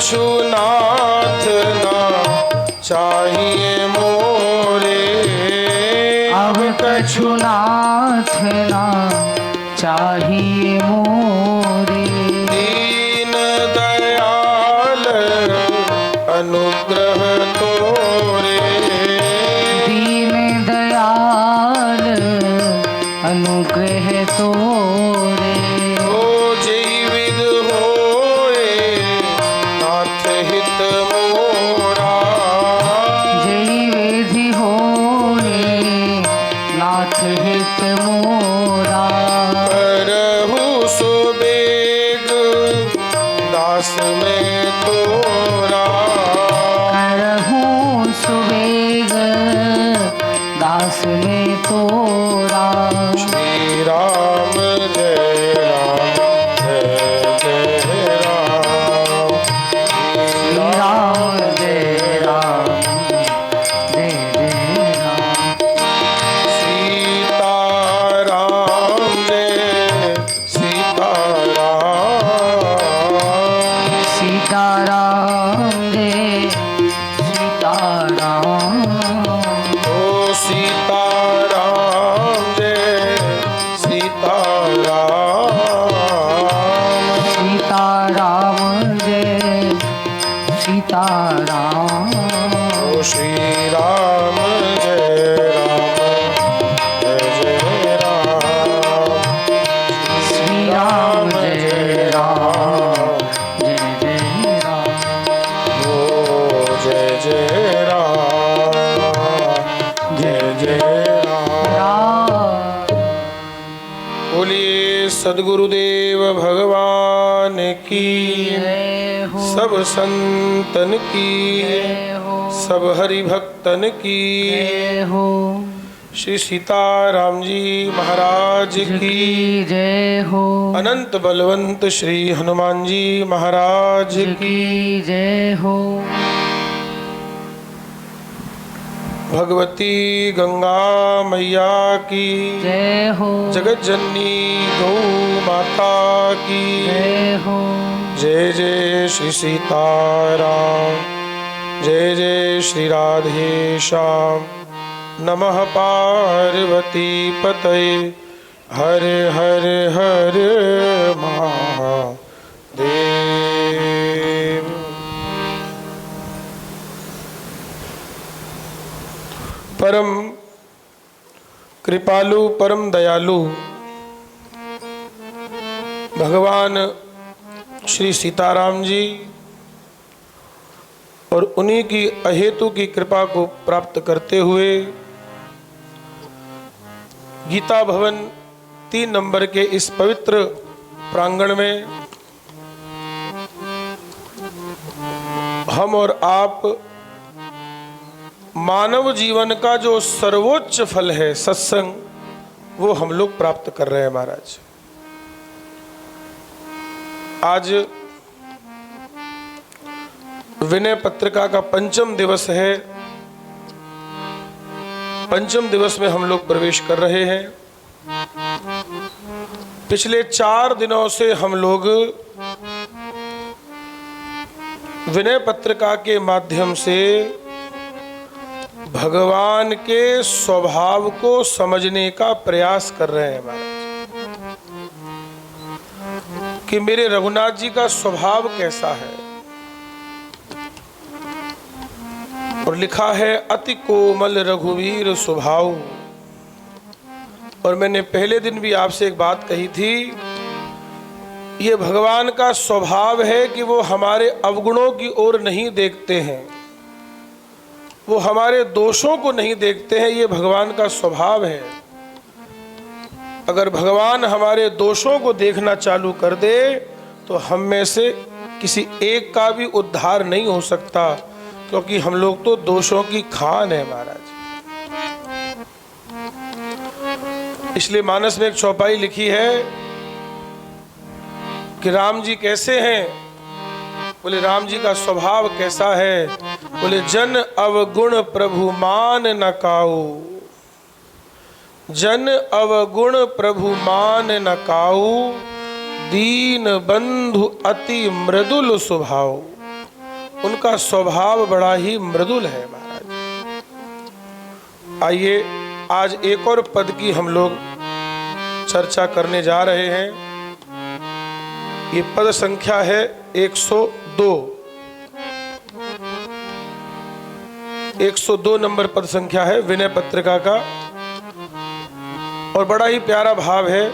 कछु नाथ ना चाहिए मोरे। अब कछु नाथ ना चाहिए मोरे। दीन दयाल अनुग्रह तोरे। दीन दयाल अनुग्रह तोरे। ओ जीवित होए नाथ हित मोरा। जय विधि होए नाथ हित मोरा। करहु सुबेग दास में तोरा। करहूँ सुबेग दास में तोरा। श्री राम जय राम जय जय राम। श्री राम जय राम जय जय राम। सीता राम जय सीता राम। सीता राम जय सीता राम। ओ सीता राम जय सीता राम। सीता राम जय सीता राम। ओ श्री राम जय राम श्री राम जय राम जय जय राम। ओ जय जय राम जय जय राम। बोलिए सद्गुरुदेव भगवान की, जय हो सब संतन की, जय हो सब हरि भक्तन की। जय हो श्री सीताराम जी महाराज की, की जय हो अनंत बलवंत श्री हनुमान जी महाराज की। की जय हो। भगवती गंगा मैया की, जय हो जगत जननी गौ माता की। जय हो जय जय श्री सीताराम, जय जय श्री राधे श्याम। नमः पार्वती पतये, हर हर हर महादेव। परम कृपालु परम दयालु भगवान श्री सीताराम जी और उन्हीं की अहेतु की कृपा को प्राप्त करते हुए गीता भवन 3 नंबर के इस पवित्र प्रांगण में हम और आप मानव जीवन का जो सर्वोच्च फल है सत्संग, वो हम लोग प्राप्त कर रहे हैं महाराज। आज विनय पत्रिका का 5म दिवस है। 5म दिवस में हम लोग प्रवेश कर रहे हैं। पिछले 4 दिनों से हम लोग विनय पत्रिका के माध्यम से भगवान के स्वभाव को समझने का प्रयास कर रहे हैं महाराज, कि मेरे रघुनाथ जी का स्वभाव कैसा है। और लिखा है अति कोमल रघुवीर स्वभाव। और मैंने पहले दिन भी आपसे एक बात कही थी, ये भगवान का स्वभाव है कि वो हमारे अवगुणों की ओर नहीं देखते हैं, वो हमारे दोषों को नहीं देखते हैं। ये भगवान का स्वभाव है। अगर भगवान हमारे दोषों को देखना चालू कर दे तो हम में से किसी एक का भी उद्धार नहीं हो सकता, क्योंकि हम लोग तो दोषों की खान है महाराज। इसलिए मानस में एक चौपाई लिखी है कि राम जी कैसे हैं। बोले राम जी का स्वभाव कैसा है। बोले जन अवगुण प्रभु मान न काऊ, जन अवगुण प्रभु मान न काऊ, दीन बंधु अति मृदुल स्वभाव। उनका स्वभाव बड़ा ही मृदुल है महाराज। आइए आज एक और पद की हम लोग चर्चा करने जा रहे हैं। ये पद संख्या है 102। 102 नंबर पद संख्या है विनय पत्रिका का, और बड़ा ही प्यारा भाव है।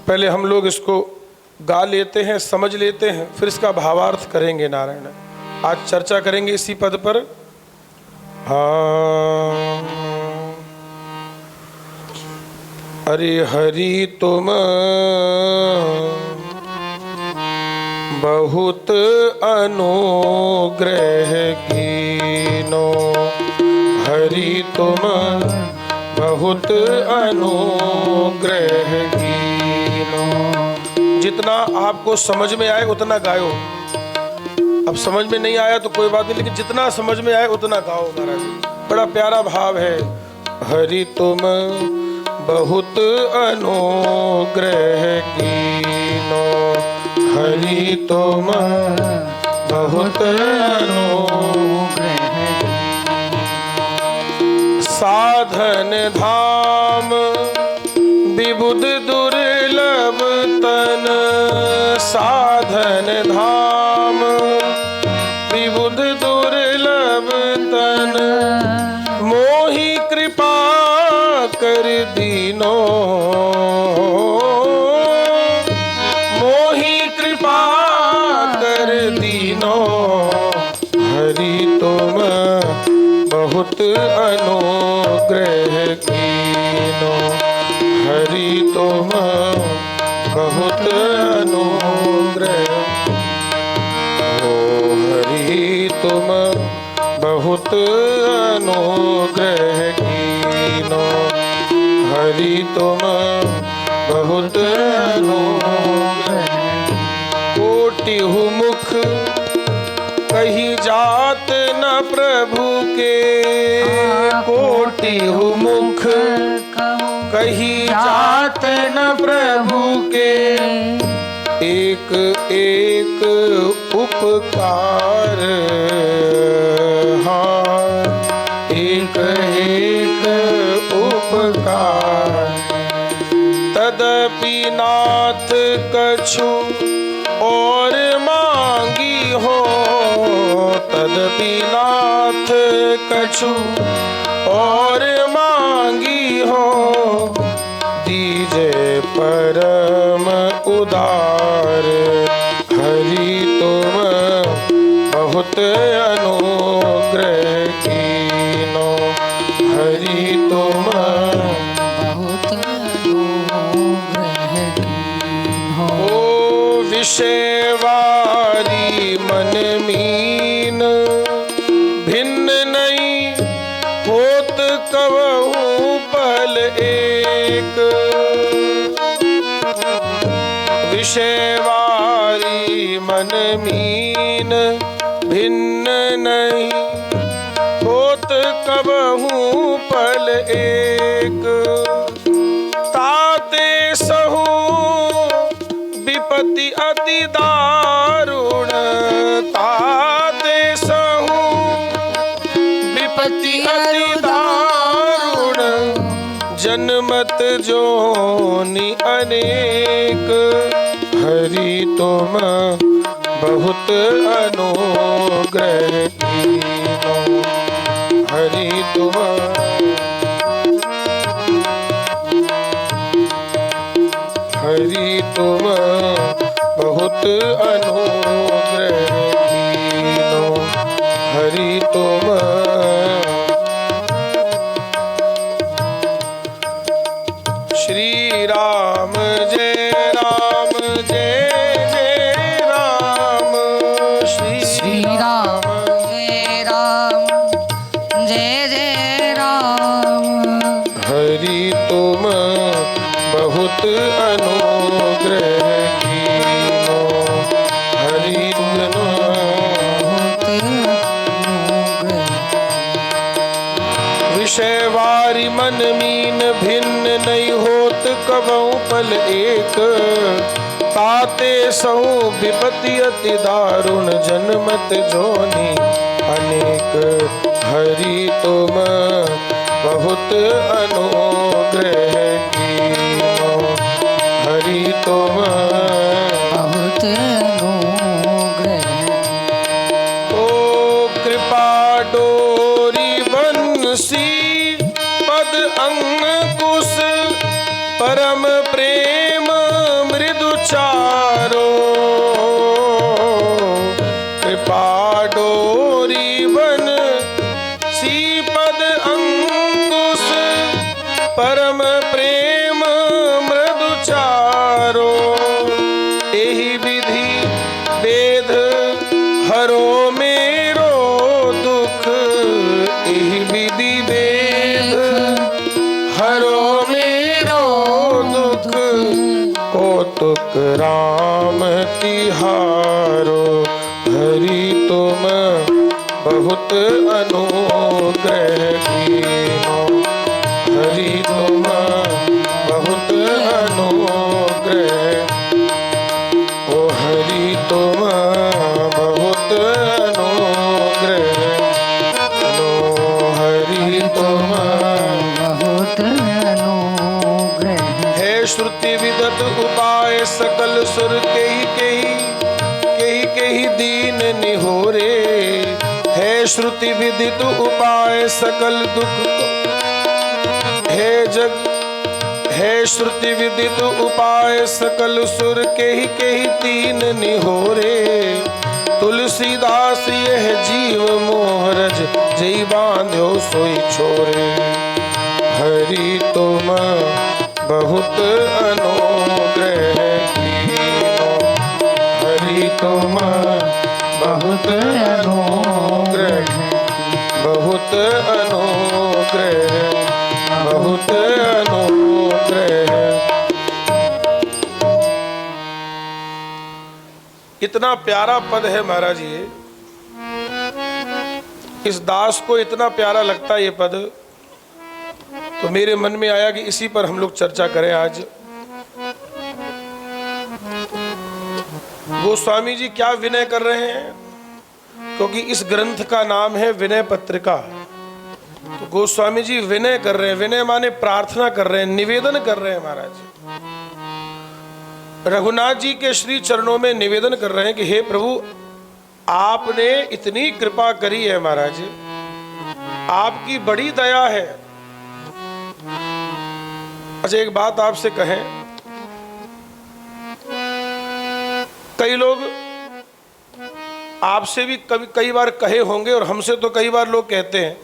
पहले हम लोग इसको गा लेते हैं, समझ लेते हैं, फिर इसका भावार्थ करेंगे। नारायण, आज चर्चा करेंगे इसी पद पर। हाँ, अरे हरि तुम बहुत अनुग्रह कीनो, हरि तुम बहुत अनुग्रह कीनो। जितना आपको समझ में आए उतना गाओ। अब समझ में नहीं आया तो कोई बात नहीं, लेकिन जितना समझ में आए उतना गाओ महाराज। बड़ा प्यारा भाव है। हरि तुम बहुत अनुग्रह कीनो, हरि तुम बहुत अनुग्रह। साधन धाम विबुध दुर्लभ तन, साधन धाम विबुध दुर्लभ तन, मोहि कृपा कर दीनो, मोहि कृपा कर दीनो। हरि तुम बहुत अनुग्रह कीनो, हरि तुम बहुत अनुग्रह। ओ हरि तुम बहुत अनुग्रह कीनो, हरि तुम बहुत अनुग्रह। कोटिहु मुख कही जात न प्रभु के, कोटिहु मुख कही जात न प्रभु के, एक एक उपकार। हाँ, एक एक उपकार। तदपि नाथ कछु और मांगी हो, तदपि नाथ कछु और मांगी हो, दीजे परम उदार। हरि तुम बहुत अनुग्रह कीनो, हरि तुम बहुत अनुग्रह कीनो। ओ विषयवारी मन मीन, भिन्न नहीं होत कबहू पल एक। विषयवारी मन मीन, भिन्न नहीं होत कबहू पल एक। ताते सहु विपत्ति अति दारुण, ताते सहु विपत्ति अति दारुण, जन्मत जोनि अनेक। हरि तुम बहुत अनुग्रह कीनो, हरि तुम हरि तुम बहुत अनुग्रह कीनो, हरि तुम। श्री राम जय राम, जय जय राम, श्री राम जय राम, जय जय राम। हरि तुम बहुत अनुग्रह कीनो, हरि तुम विषयवारी मन मीन, भिन्न नहीं होत कबहू पल एक। ताते सहु विपति अति दारुण जन्मत जोनी अनेक हरि तुम बहुत अनुग्रह कीनो हरि तुम बहुत अनुग्रह ओ कृपा डोरी बंसी पद अंकुश परम प्रेम मृदु चारो कृपा डोरी बंसी पद अंकुश परम प्रेम मृदु चारो एहि विधि वेद हरो मेरो दुख एहि विधि वेद हरो मेरो दुख कौतुक राम तिहारो हरि तुम बहुत अनुग्रह कीनो हरि तुम बहुत अनुग्रह ओ हरि तुम बहुत अनुग्रह हरि तुम बहुत अनुग्रह है श्रुति विदत उपाय सकल सुर केही दीन निहोरे है श्रुति विदित उपाय सकल दुख को है जग है श्रुति विदित उपाय सकल सुर केही दीन निहोरे तुलसीदास यह जीव मोहरज जई बांध्यो सोई छोरे हरि तुम बहुत अनुग्रह कीनो हरि तुम बहुत अनुग्रह बहुत अनुग्रह बहुत अनुग्रह इतना प्यारा पद है महाराज ये इस दास को इतना प्यारा लगता है ये पद तो मेरे मन में आया कि इसी पर हम लोग चर्चा करें आज गोस्वामी जी क्या विनय कर रहे हैं क्योंकि इस ग्रंथ का नाम है विनय पत्रिका तो गोस्वामी जी विनय कर रहे हैं विनय माने प्रार्थना कर रहे हैं निवेदन कर रहे हैं महाराज रघुनाथ जी के श्री चरणों में निवेदन कर रहे हैं कि हे प्रभु आपने इतनी कृपा करी है महाराज आपकी बड़ी दया है अच्छा एक बात आपसे कहें कई लोग आपसे भी कई बार कहे होंगे और हमसे तो कई बार लोग कहते हैं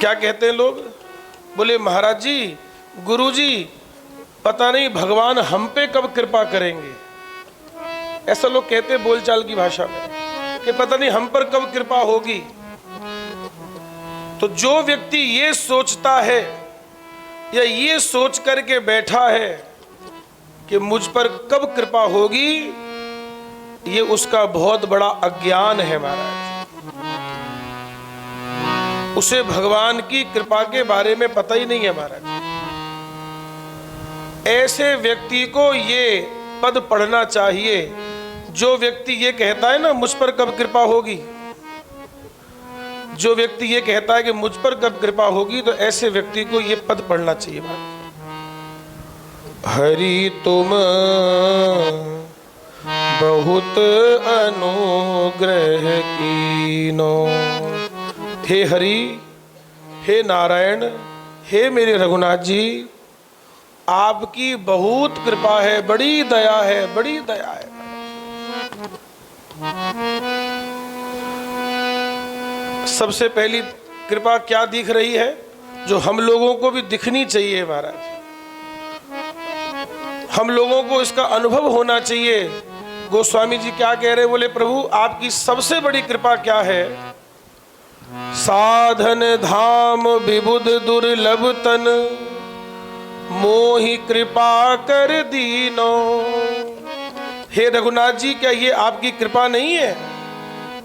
क्या कहते हैं लोग बोले महाराज जी गुरु जी पता नहीं भगवान हम पे कब कृपा करेंगे ऐसा लोग कहते हैं बोलचाल की भाषा में कि पता नहीं हम पर कब कृपा होगी तो जो व्यक्ति ये सोचता है या ये सोच करके बैठा है कि मुझ पर कब कृपा होगी ये उसका बहुत बड़ा अज्ञान है महाराज उसे भगवान की कृपा के बारे में पता ही नहीं है महाराज ऐसे व्यक्ति को ये पद पढ़ना चाहिए जो व्यक्ति ये कहता है ना मुझ पर कब कृपा होगी जो व्यक्ति ये कहता है कि मुझ पर कब कृपा होगी तो ऐसे व्यक्ति को ये पद पढ़ना चाहिए हरि तुम बहुत अनुग्रह कीनो हे हरि हे नारायण हे मेरे रघुनाथ जी आपकी बहुत कृपा है बड़ी दया है बड़ी दया है सबसे पहली कृपा क्या दिख रही है जो हम लोगों को भी दिखनी चाहिए महाराज हम लोगों को इसका अनुभव होना चाहिए गोस्वामी जी क्या कह रहे बोले प्रभु आपकी सबसे बड़ी कृपा क्या है साधन धाम विबुध दुर्लभ तन मोहि कृपा कर दीनो हे रघुनाथ जी क्या ये आपकी कृपा नहीं है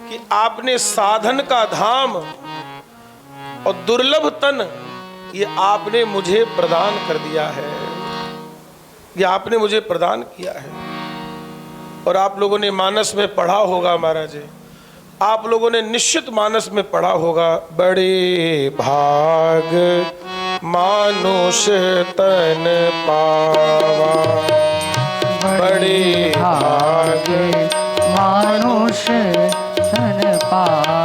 कि आपने साधन का धाम और दुर्लभ तन ये आपने मुझे प्रदान कर दिया है ये आपने मुझे प्रदान किया है। और आप लोगों ने मानस में पढ़ा होगा महाराज जी, आप लोगों ने निश्चित मानस में पढ़ा होगा, बड़े भाग मानुष तन पावा, बड़े भाग मानुष तन पावा,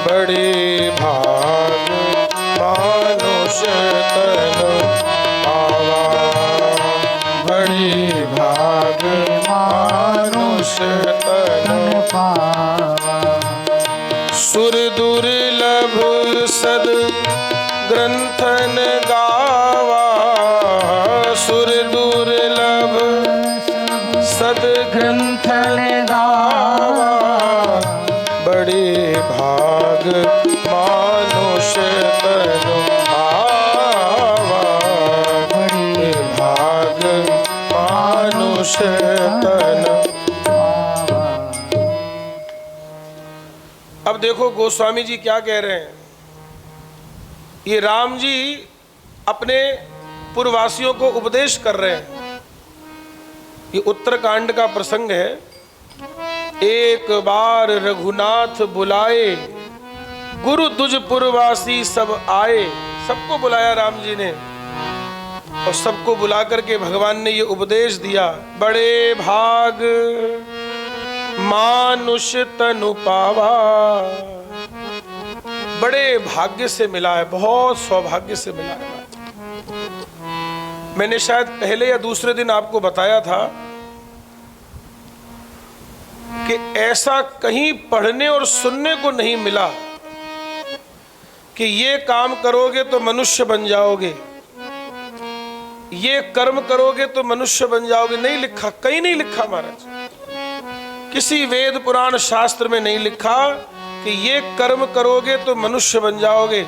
बड़े भाग मानुष तन पावा, बड़े भाग मानुष तन पावा, सुर दुर्लभ सद ग्रंथन गावा, सुर दुर्लभ सद ग्रंथन गावा, बड़े भाग मानुष तन पावा, बड़े भाग मानुष तन। अब देखो गोस्वामी जी क्या कह रहे हैं। ये राम जी अपने पूर्ववासियों को उपदेश कर रहे हैं। ये उत्तरकांड का प्रसंग है। एक बार रघुनाथ बुलाए, गुरु दुज पुरवासी सब आए। सबको बुलाया राम जी ने और सबको बुला करके भगवान ने ये उपदेश दिया, बड़े भाग मानुष तनु पावा। बड़े भाग्य से मिला है, बहुत सौभाग्य से मिला है। मैंने शायद पहले या दूसरे दिन आपको बताया था कि ऐसा कहीं पढ़ने और सुनने को नहीं मिला कि ये काम करोगे तो मनुष्य बन जाओगे, ये कर्म करोगे तो मनुष्य बन जाओगे। नहीं लिखा, कहीं नहीं लिखा महाराज, किसी वेद पुराण शास्त्र में नहीं लिखा कि ये कर्म करोगे तो मनुष्य बन जाओगे।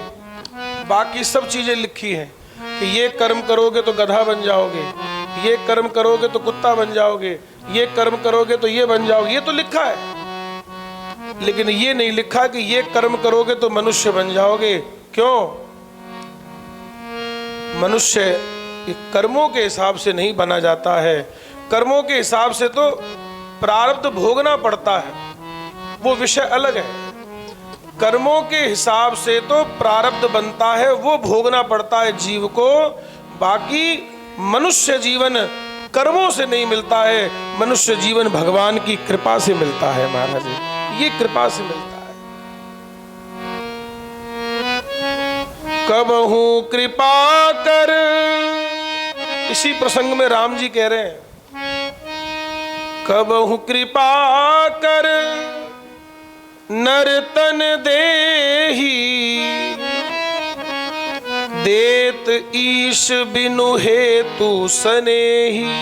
बाकी सब चीजें लिखी हैं कि ये कर्म करोगे तो गधा बन जाओगे, ये कर्म करोगे तो कुत्ता बन जाओगे, ये कर्म करोगे तो ये बन जाओगे, ये तो लिखा है। लेकिन ये नहीं लिखा कि ये कर्म करोगे तो मनुष्य बन जाओगे। क्यों? मनुष्य कर्मों के हिसाब से नहीं बना जाता है। कर्मों के हिसाब से तो प्रारब्ध भोगना पड़ता है, वो विषय अलग है। कर्मों के हिसाब से तो प्रारब्ध बनता है, वो भोगना पड़ता है जीव को। बाकी मनुष्य जीवन कर्मों से नहीं मिलता है, मनुष्य जीवन भगवान की कृपा से मिलता है महाराज जी, ये कृपा से मिलता है। कबहू कृपा कर, इसी प्रसंग में राम जी कह रहे हैं, कबहू कृपा कर नर तन देही, देत ईश बिनु हेतु सनेही।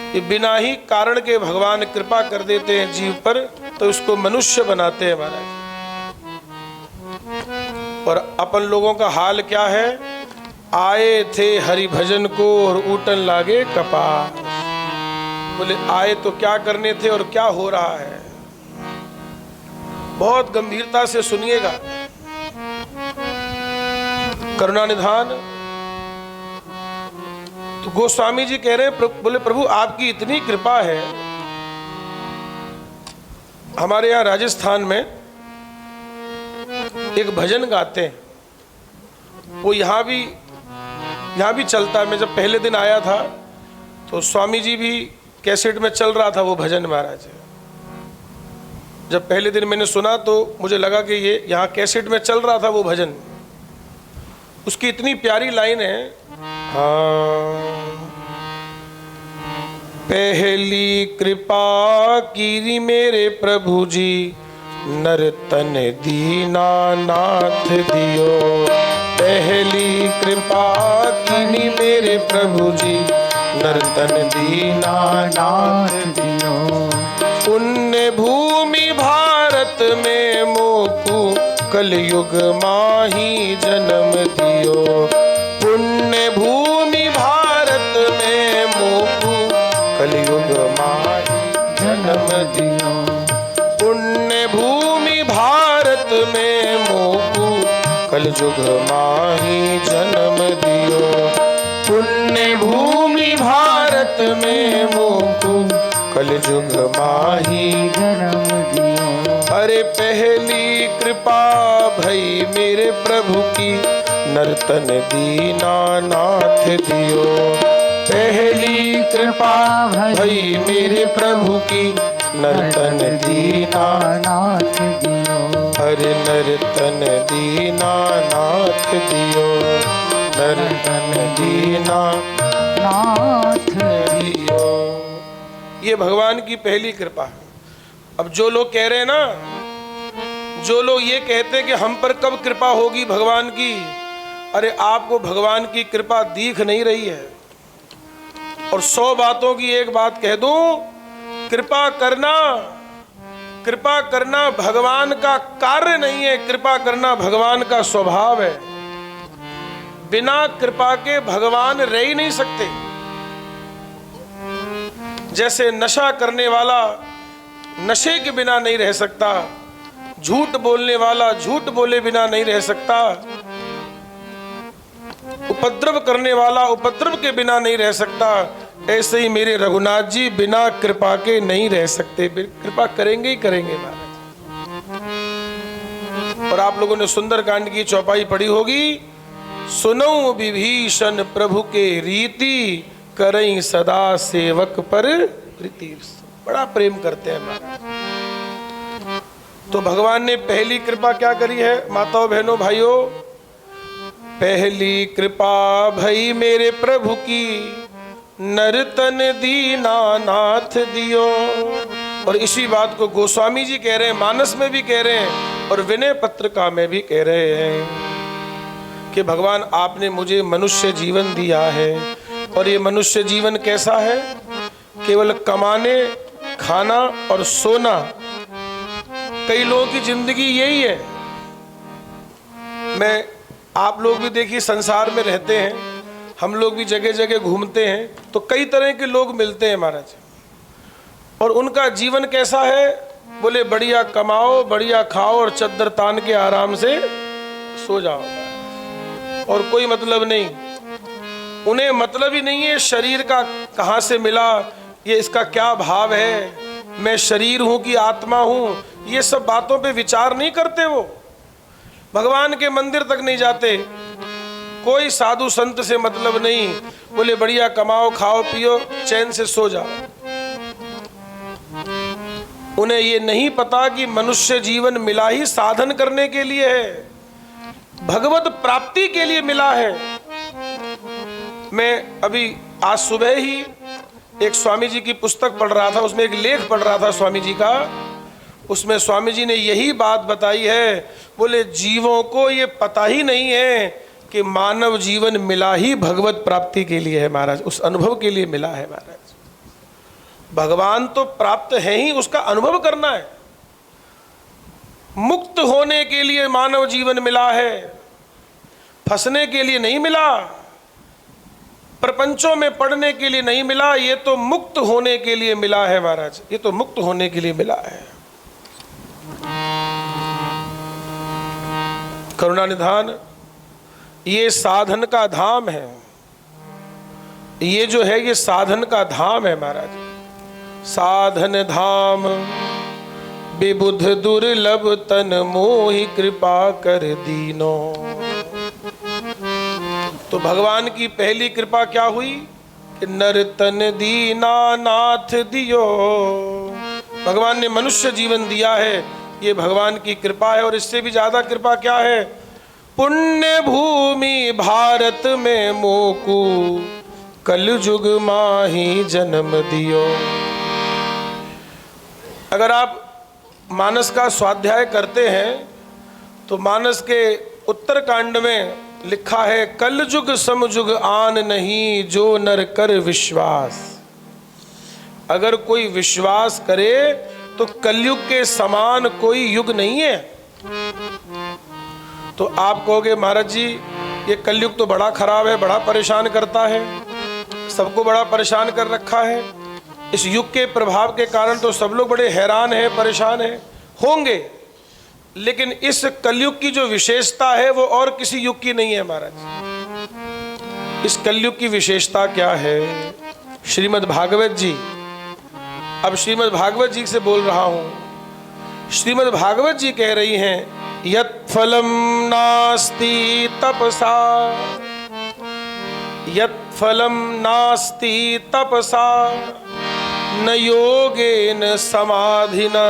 ये बिना ही कारण के भगवान कृपा कर देते हैं जीव पर, तो उसको मनुष्य बनाते हैं महाराज। और अपन लोगों का हाल क्या है, आए थे हरि भजन को और ऊटन लागे कपास। बोले आए तो क्या करने थे और क्या हो रहा है। बहुत गंभीरता से सुनिएगा, करुणा निधान। तो गोस्वामी जी कह रहे हैं, बोले प्रभु आपकी इतनी कृपा है। हमारे यहाँ राजस्थान में एक भजन गाते हैं, वो यहाँ भी चलता है। मैं जब पहले दिन आया था तो स्वामी जी भी कैसेट में चल रहा था वो भजन महाराज। जब पहले दिन मैंने सुना तो मुझे लगा कि ये यहाँ कैसेट में चल रहा था वो भजन। उसकी इतनी प्यारी लाइन है, हाँ पहली कृपा कीरी मेरे प्रभु जी, नर तन दीना नाथ दियो। पहली कृपा कीनी मेरे प्रभु जी, नर तन दीना नाथ दियो। पुण्य भूमि भारत में मोकू कलयुग माही जन्म दियो। पुण्य भूमि भारत में मोकू कलयुग माही जन्म दियो। पुण्य भूमि भारत में मोकू कलयुग माही जन्म दियो। पुण्य पुण्य भूमि भारत में मोको कलयुग माही जन्म दियो। अरे पहली कृपा भई मेरे प्रभु की नर्तन दीनानाथ दियो। पहली कृपा भई मेरे प्रभु की नर्तन दीनानाथ दियो। हरे नर्तन दीनानाथ दियो। नर्तन दीनानाथ दियो। ये भगवान की पहली कृपा है। अब जो लोग कह रहे हैं ना, जो लोग ये कहते हैं कि हम पर कब कृपा होगी भगवान की, अरे आपको भगवान की कृपा दिख नहीं रही है। और 100 बातों की एक बात कह दूं, कृपा करना भगवान का कार्य नहीं है, कृपा करना भगवान का स्वभाव है। बिना कृपा के भगवान रह ही नहीं सकते। जैसे नशा करने वाला नशे के बिना नहीं रह सकता, झूठ बोलने वाला झूठ बोले बिना नहीं रह सकता, उपद्रव करने वाला उपद्रव के बिना नहीं रह सकता, ऐसे ही मेरे रघुनाथ जी बिना कृपा के नहीं रह सकते। कृपा करेंगे ही करेंगे महाराज। और आप लोगों ने सुंदरकांड की चौपाई पढ़ी होगी, सुनऊ विभीषण प्रभु के रीति करई सदा सेवक पर प्रीति। बड़ा प्रेम करते हैं महाराज। तो भगवान ने पहली कृपा क्या करी है माताओं बहनों भाइयों? पहली कृपा भई मेरे प्रभु की नर्तन दीनानाथ दियो। और इसी बात को गोस्वामी जी कह रहे हैं, मानस में भी कह रहे हैं और विनय पत्रिका में भी कह रहे हैं कि भगवान आपने मुझे मनुष्य जीवन दिया है। और ये मनुष्य जीवन कैसा है? केवल कमाने, खाना और सोना। कई लोगों की जिंदगी यही है। आप लोग भी देखिए संसार में रहते हैं, हम लोग भी जगह जगह घूमते हैं तो कई तरह के लोग मिलते हैं महाराज। और उनका जीवन कैसा है? बोले बढ़िया कमाओ, बढ़िया खाओ और चद्दर तान के आराम से सो जाओ, और कोई मतलब नहीं। उन्हें मतलब ही नहीं है शरीर का कहाँ से मिला, ये इसका क्या भाव है, मैं शरीर हूं कि आत्मा हूं, ये सब बातों पे विचार नहीं करते। वो भगवान के मंदिर तक नहीं जाते, कोई साधु संत से मतलब नहीं। बोले बढ़िया कमाओ, खाओ पियो, चैन से सो जाओ। उन्हें ये नहीं पता कि मनुष्य जीवन मिला ही साधन करने के लिए है, भगवत प्राप्ति के लिए मिला है। मैं अभी आज सुबह ही एक स्वामी जी की पुस्तक पढ़ रहा था, उसमें एक लेख पढ़ रहा था स्वामी जी का। उसमें स्वामी जी ने यही बात बताई है। बोले जीवों को ये पता ही नहीं है कि मानव जीवन मिला ही भगवत प्राप्ति के लिए है महाराज, उस अनुभव के लिए मिला है महाराज। भगवान तो प्राप्त है ही, उसका अनुभव करना है। मुक्त होने के लिए मानव जीवन मिला है, फंसने के लिए नहीं मिला, प्रपंचों में पढ़ने के लिए नहीं मिला। ये तो मुक्त होने के लिए मिला है महाराज, ये तो मुक्त होने के लिए मिला है। करुणानिधान ये साधन का धाम है, ये जो है ये साधन का धाम है महाराज। साधन धाम विबुध दुर्लभ तन मोहि कृपा कर दीनो। तो भगवान की पहली कृपा क्या हुई कि नर्तन दीनानाथ दियो। भगवान ने मनुष्य जीवन दिया है, ये भगवान की कृपा है। और इससे भी ज्यादा कृपा क्या है? पुण्य भूमि भारत में मोकू कलयुग माही जन्म दियो। अगर आप मानस का स्वाध्याय करते हैं तो मानस के उत्तरकांड में लिखा है, कलयुग समयुग आन नहीं जो नर कर विश्वास। अगर कोई विश्वास करे तो कलयुग के समान कोई युग नहीं है। तो आप कहोगे महाराज जी ये कलयुग तो बड़ा खराब है, बड़ा परेशान करता है, सबको बड़ा परेशान कर रखा है। इस युग के प्रभाव के कारण तो सब लोग बड़े हैरान हैं, परेशान हैं, होंगे। लेकिन इस कलयुग की जो विशेषता है वो और किसी युग की नहीं है महाराज। इस कलयुग की विशेषता क्या है? श्रीमद् भागवत जी, अब श्रीमद् भागवत जी से बोल रहा हूं। श्रीमद् भागवत जी कह रही हैं, यत् फलम नास्ति तपसा, यत् फलम नास्ति तपसा न योगेन समाधिना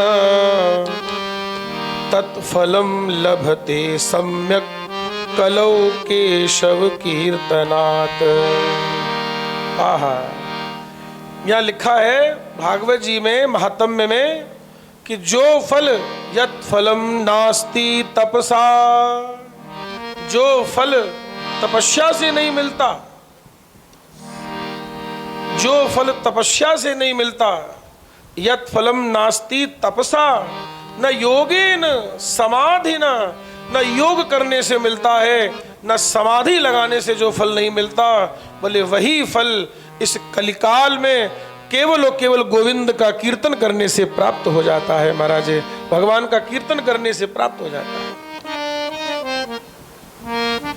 तत्फलम लभते सम्यक कलौ केशव कीर्तनात्। आहा, यहाँ लिखा है भागवत जी में महात्म्य में कि जो फल, यत् फलम नास्ति तपसा, जो फल तपस्या से नहीं मिलता, जो फल तपस्या से नहीं मिलता, यत् फलम नास्ति तपसा न योगेन समाधिना, न योग करने से मिलता है, न समाधि लगाने से जो फल नहीं मिलता, बोले वही फल इस कलिकाल में केवल और केवल गोविंद का कीर्तन करने से प्राप्त हो जाता है। महाराज, भगवान का कीर्तन करने से प्राप्त हो जाता है।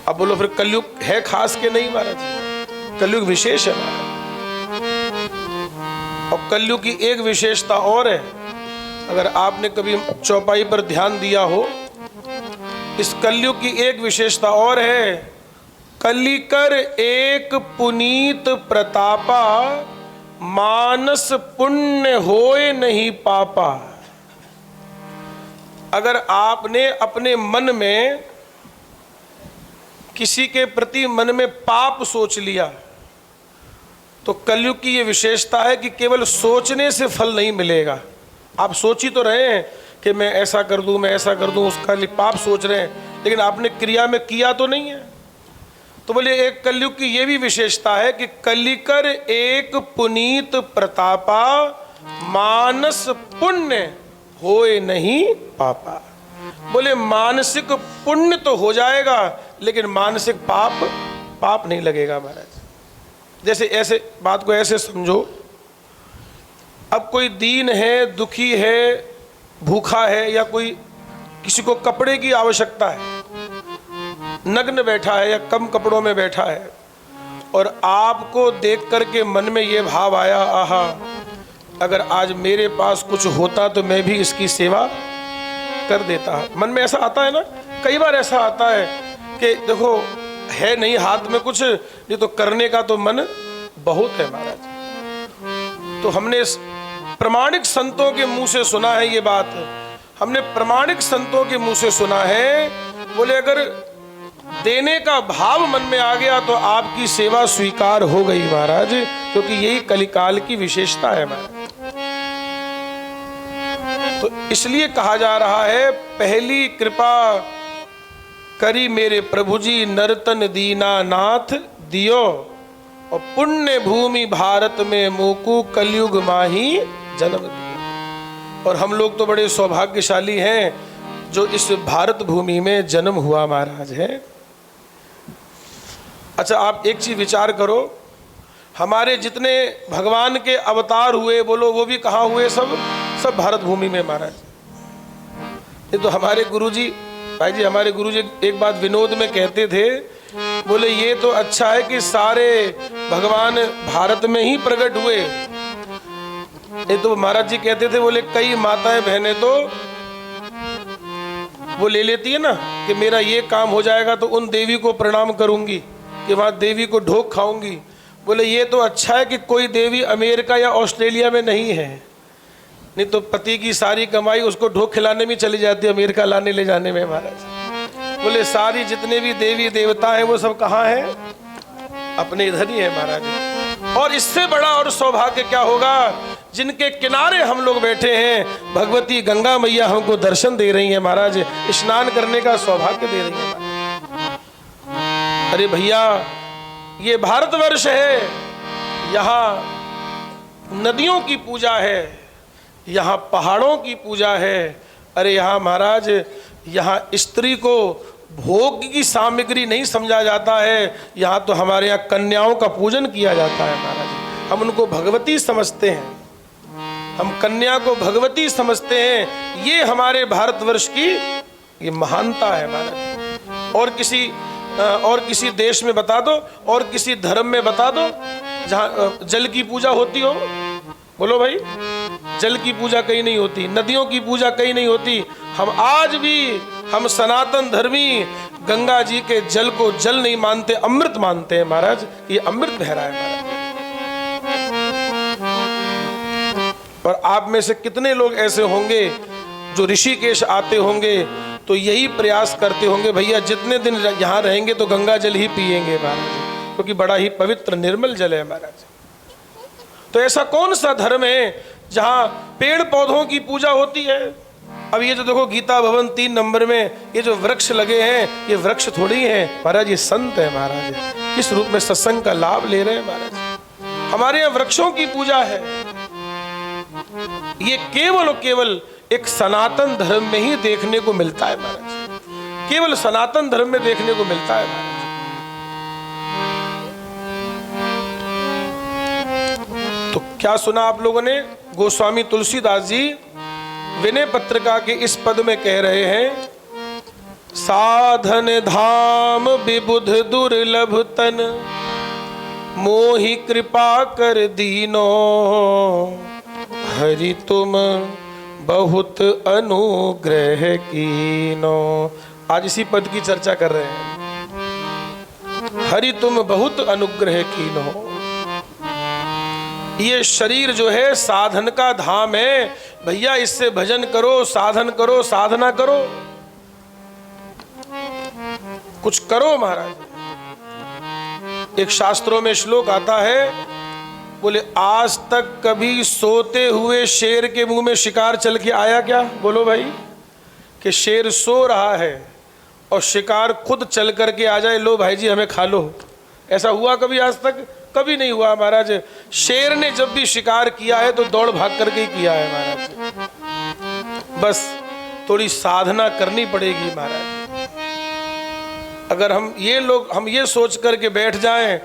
अब बोलो फिर कलयुग है खास के नहीं? महाराज, कलयुग विशेष है महाराज। और कलयुग की एक विशेषता और है, अगर आपने कभी चौपाई पर ध्यान दिया हो, इस कलयुग की एक विशेषता और है, कलिकर एक पुनीत प्रतापा मानस पुण्य होए नहीं पापा। अगर आपने अपने मन में किसी के प्रति मन में पाप सोच लिया, तो कलयुग की यह विशेषता है कि केवल सोचने से फल नहीं मिलेगा। आप सोच ही तो रहे हैं कि मैं ऐसा कर दूं, मैं ऐसा कर दूं, उसका लिए पाप सोच रहे हैं, लेकिन आपने क्रिया में किया तो नहीं है। तो बोले एक कलयुग की यह भी विशेषता है कि कलिकर एक पुनीत प्रतापा मानस पुण्य होए नहीं पापा। बोले मानसिक पुण्य तो हो जाएगा, लेकिन मानसिक पाप नहीं लगेगा। महाराज, जैसे ऐसे बात को ऐसे समझो, अब कोई दीन है, दुखी है, भूखा है, या कोई किसी को कपड़े की आवश्यकता है, नग्न बैठा है या कम कपड़ों में बैठा है, और आपको देख करके मन में ये भाव आया, आहा अगर आज मेरे पास कुछ होता तो मैं भी इसकी सेवा कर देता। मन में ऐसा आता है ना, कई बार ऐसा आता है कि देखो है नहीं हाथ में कुछ, नहीं तो करने का तो मन बहुत है। महाराज, तो हमने प्रमाणिक संतों के मुंह से सुना है ये बात, हमने प्रमाणिक संतों के मुंह से सुना है, बोले अगर देने का भाव मन में आ गया तो आपकी सेवा स्वीकार हो गई महाराज, क्योंकि यही कलिकाल की विशेषता है महाराज। तो इसलिए कहा जा रहा है, पहली कृपा करी मेरे प्रभु जी नर्तन दीना नाथ दियो, और पुण्य भूमि भारत में मोकू कलयुग माही जन्म दियो। और हम लोग तो बड़े सौभाग्यशाली हैं जो इस भारत भूमि में जन्म हुआ महाराज है। अच्छा, आप एक चीज विचार करो, हमारे जितने भगवान के अवतार हुए, बोलो वो भी कहाँ हुए? सब भारत भूमि में महाराज। ये तो हमारे गुरुजी, भाई जी, हमारे गुरुजी एक बात विनोद में कहते थे, बोले ये तो अच्छा है कि सारे भगवान भारत में ही प्रकट हुए। ये तो महाराज जी कहते थे, बोले कई माताएं बहनें तो वो ले लेती है ना कि मेरा ये काम हो जाएगा तो उन देवी को प्रणाम करूंगी, कि वहां देवी को ढोक खाऊंगी। बोले ये तो अच्छा है कि कोई देवी अमेरिका या ऑस्ट्रेलिया में नहीं है, नहीं तो पति की सारी कमाई उसको ढोक खिलाने में चली जाती है, अमेरिका लाने ले जाने में महाराज। बोले सारी जितने भी देवी देवता हैं वो सब कहाँ हैं? अपने इधर ही है महाराज। और इससे बड़ा और सौभाग्य क्या होगा, जिनके किनारे हम लोग बैठे हैं, भगवती गंगा मैया हमको दर्शन दे रही है महाराज, स्नान करने का सौभाग्य दे रही है। अरे भैया, ये भारतवर्ष है, यहाँ नदियों की पूजा है, यहाँ पहाड़ों की पूजा है। अरे यहाँ महाराज, यहाँ स्त्री को भोग की सामग्री नहीं समझा जाता है, यहाँ तो हमारे यहाँ कन्याओं का पूजन किया जाता है महाराज। हम उनको भगवती समझते हैं, हम कन्या को भगवती समझते हैं। ये हमारे भारतवर्ष की ये महानता है महाराज। और किसी और किसी देश में बता दो, और किसी धर्म में बता दो जहाँ जल की पूजा होती हो? बोलो भाई, जल की पूजा कहीं नहीं होती, नदियों की पूजा कहीं नहीं होती। हम आज भी, हम सनातन धर्मी गंगा जी के जल को जल नहीं मानते, अमृत मानते हैं महाराज। ये अमृत बह रहा है महाराज। और आप में से कितने लोग ऐसे होंगे जो ऋषिकेश आते होंगे तो यही प्रयास करते होंगे, भैया जितने दिन यहाँ रहेंगे तो गंगा जल ही पिएंगे महाराज, क्योंकि बड़ा ही पवित्र निर्मल जल है महाराज। तो ऐसा कौन सा धर्म है जहाँ पेड़ पौधों की पूजा होती है? अब ये जो देखो गीता भवन 3 नंबर में ये जो वृक्ष लगे हैं, ये वृक्ष थोड़ी हैं महाराज, ये संत है महाराज। किस रूप में सत्संग का लाभ ले रहे हैं महाराज। हमारे यहाँ वृक्षों की पूजा है। ये केवल और केवल एक सनातन धर्म में ही देखने को मिलता है महाराज, केवल सनातन धर्म में देखने को मिलता है महाराज। तो क्या सुना आप लोगों ने? गोस्वामी तुलसीदास जी विनय पत्रिका के इस पद में कह रहे हैं, साधन धाम विबुध दुर्लभ तन, मोहि कृपा कर दीनो, हरि तुम बहुत अनुग्रह कीनो। आज इसी पद की चर्चा कर रहे हैं, हरि तुम बहुत अनुग्रह कीनो। ये शरीर जो है साधन का धाम है भैया, इससे भजन करो, साधन करो, साधना करो, कुछ करो महाराज। एक शास्त्रों में श्लोक आता है, बोले आज तक कभी सोते हुए शेर के मुंह में शिकार चल के आया क्या? बोलो भाई, कि शेर सो रहा है और शिकार खुद चल करके आ जाए, लो भाई जी हमें खा लो। ऐसा हुआ कभी? आज तक कभी नहीं हुआ महाराज। शेर ने जब भी शिकार किया है तो दौड़ भाग करके ही किया है महाराज। बस थोड़ी साधना करनी पड़ेगी महाराज। अगर हम ये सोच करके बैठ जाएं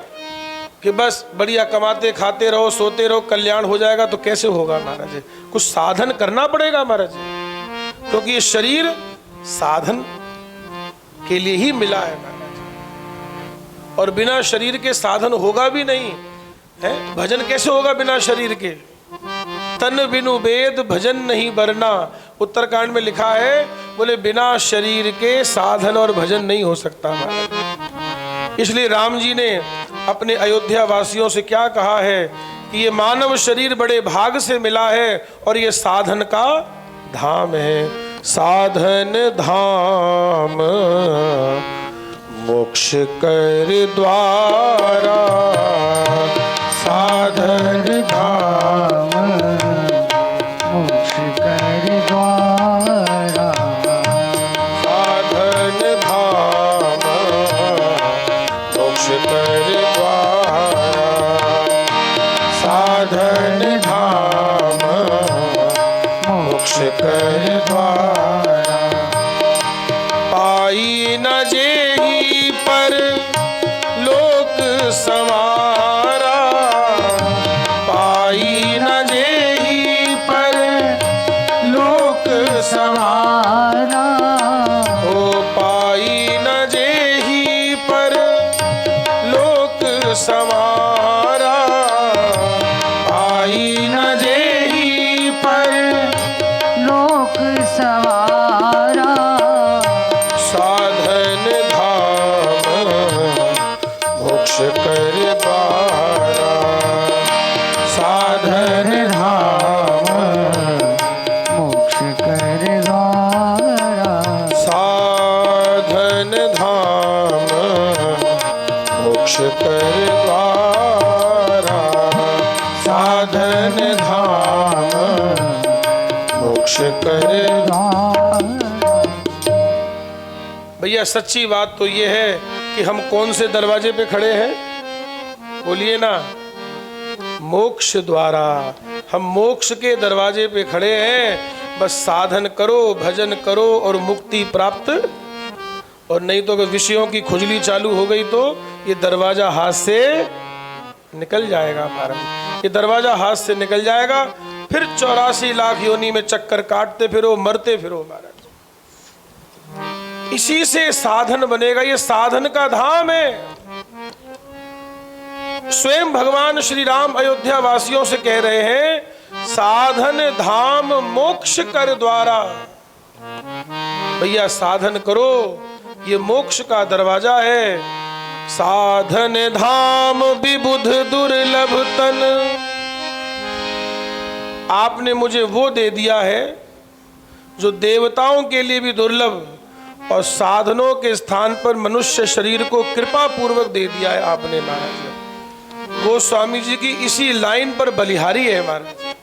कि बस बढ़िया कमाते खाते रहो, सोते रहो, कल्याण हो जाएगा, तो कैसे होगा महाराज? कुछ साधन करना पड़ेगा महाराज, क्योंकि ये शरीर साधन के लिए ही मिला है महाराज। और बिना शरीर के साधन होगा भी नहीं है। भजन कैसे होगा बिना शरीर के? तन बिनु वेद भजन नहीं बरना, उत्तरकांड में लिखा है, बोले बिना शरीर के साधन और भजन नहीं हो सकता महाराज। इसलिए राम जी ने अपने अयोध्या वासियों से क्या कहा है कि ये मानव शरीर बड़े भाग से मिला है और ये साधन का धाम है। साधन धाम मोक्ष कर द्वारा, साधन धाम मोक्ष कर द्वारा, साधन धाम मोक्ष कर द्वारा, साधन धाम मोक्ष कर द्वारा। पाई न जेहि पर लोक समारा, पाई न जेहि पर लोक समारा, ओ पाई न जेहि पर लोक समारा, पाई न जेहि पर लोक सवारा, साधन धाम मोक्ष कर द्वारा, साधन धाम मोक्ष कर द्वारा, साधन धाम मोक्ष कर द्वारा, साधन धाम मोक्ष कर। भैया सच्ची बात तो ये है कि हम कौन से दरवाजे पे खड़े हैं? बोलिए ना, मोक्ष द्वारा। हम मोक्ष के दरवाजे पे खड़े हैं। बस साधन करो, भजन करो और मुक्ति प्राप्त। और नहीं तो अगर विषयों की खुजली चालू हो गई तो ये दरवाजा हाथ से निकल जाएगा महाराज। ये दरवाजा हाथ से निकल जाएगा, फिर 84 लाख योनि में चक्कर काटते फिरो, मरते फिरो महाराज। इसी से साधन बनेगा। ये साधन का धाम है। स्वयं भगवान श्री राम अयोध्या वासियों से कह रहे हैं, साधन धाम मोक्ष कर द्वारा। भैया साधन करो, ये मोक्ष का दरवाजा है। साधन धाम विबुध दुर्लभ तन। आपने मुझे वो दे दिया है जो देवताओं के लिए भी दुर्लभ, और साधनों के स्थान पर मनुष्य शरीर को कृपा पूर्वक दे दिया है आपने महाराज। गोस्वामी जी की इसी लाइन पर बलिहारी है महाराज।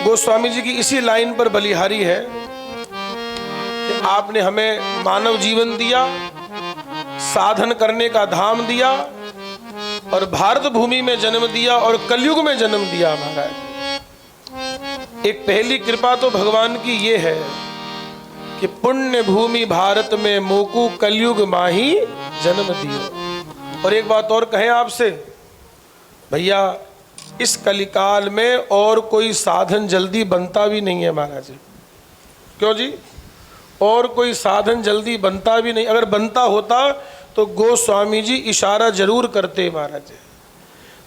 गोस्वामी जी की इसी लाइन पर बलिहारी है कि आपने हमें मानव जीवन दिया, साधन करने का धाम दिया, और भारत भूमि में जन्म दिया और कलयुग में जन्म दिया महाराज। एक पहली कृपा तो भगवान की ये है कि पुण्य भूमि भारत में मोकू कलयुग माही जन्म दियो। और एक बात और कहें आपसे भैया, इस कलिकाल में और कोई साधन जल्दी बनता भी नहीं है महाराज। क्यों जी? और कोई साधन जल्दी बनता भी नहीं। अगर बनता होता तो गोस्वामी जी इशारा जरूर करते महाराज।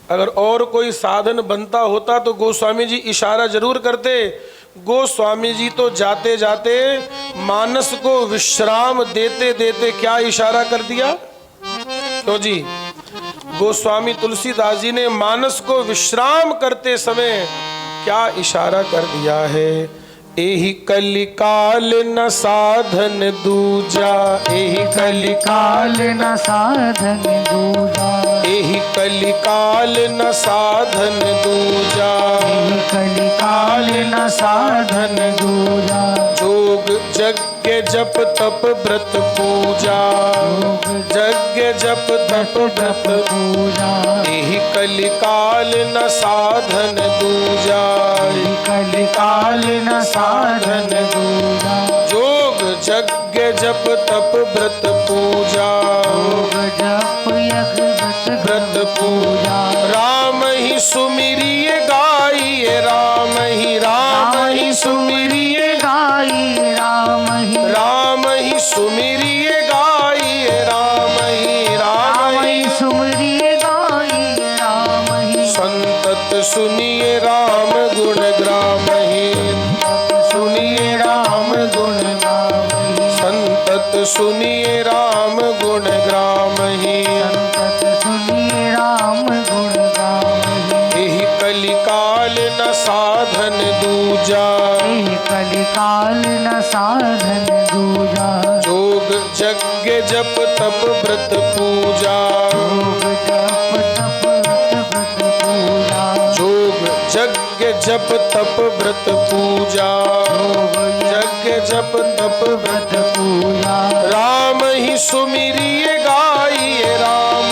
अगर और कोई साधन बनता होता तो गोस्वामी जी इशारा जरूर करते। गोस्वामी जी तो जाते जाते मानस को विश्राम देते देते क्या इशारा कर दिया? क्यों जी? गोस्वामी तुलसीदास जी ने मानस को विश्राम करते समय क्या इशारा कर दिया है? एहि कलिकाल न साधन दूजा, एहि कलिकाल न साधन दूजा, एहि कलिकाल न साधन दूजा, एहि कलिकाल न साधन दूजा। जोग यज्ञ जप तप व्रत पूजा, यज्ञ जप तप व्रत पूजा। एहि कलिकाल न साधन दूजा, एहि कलिकाल न साधन दूजा। जोग यज्ञ जप तप व्रत पूजा, योग जप यज्ञ व्रत पूजा। राम ही सुमिरिए गाइए, राम ही सुमिरिए, गाइए राम ही सुमिरिए गाइए, राम ही सुमिरिए गाइए राम ही। संतत सुनिए राम गुण ग्राम ही, सुनिए राम गुण गाम ही। संतत सुनिए राम गुण ग्राम ही। संतत सुनिए राम गुण गाम ही। एहि कलिकाल न साधन दूजा, एहि कलिकाल न साधन दूजा। जोग यज्ञ जप तप व्रत पूजा, योग जप तप व्रत पूजा। जोग यज्ञ जप तप व्रत पूजा, यज्ञ जप तप व्रत। व्रत पूजा। राम ही सुमिरिए गाइए, राम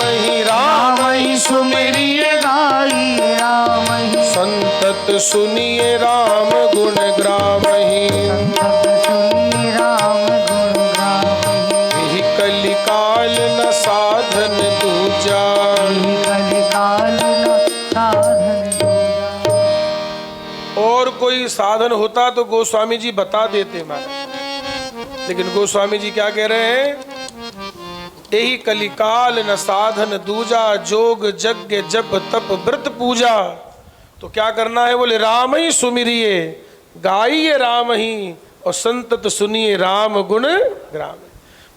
ही सुमिरिए, गाइए राम ही। संतत सुनिए राम गुण ग्राम ही। संतत सुनिए राम गुण गाम ही। एहि कलिकाल न साधन दूजा, एहि कलिकाल न साधन दूजा। और कोई साधन होता तो गोस्वामी जी बता देते महाराज, लेकिन गोस्वामी जी क्या कह रहे हैं? एहि कलिकाल न साधन दूजा, जोग यज्ञ जप तप व्रत पूजा। तो क्या करना है? बोले राम ही सुमिरिए गाइए राम ही, और संतत सुनिए राम गुण ग्राम।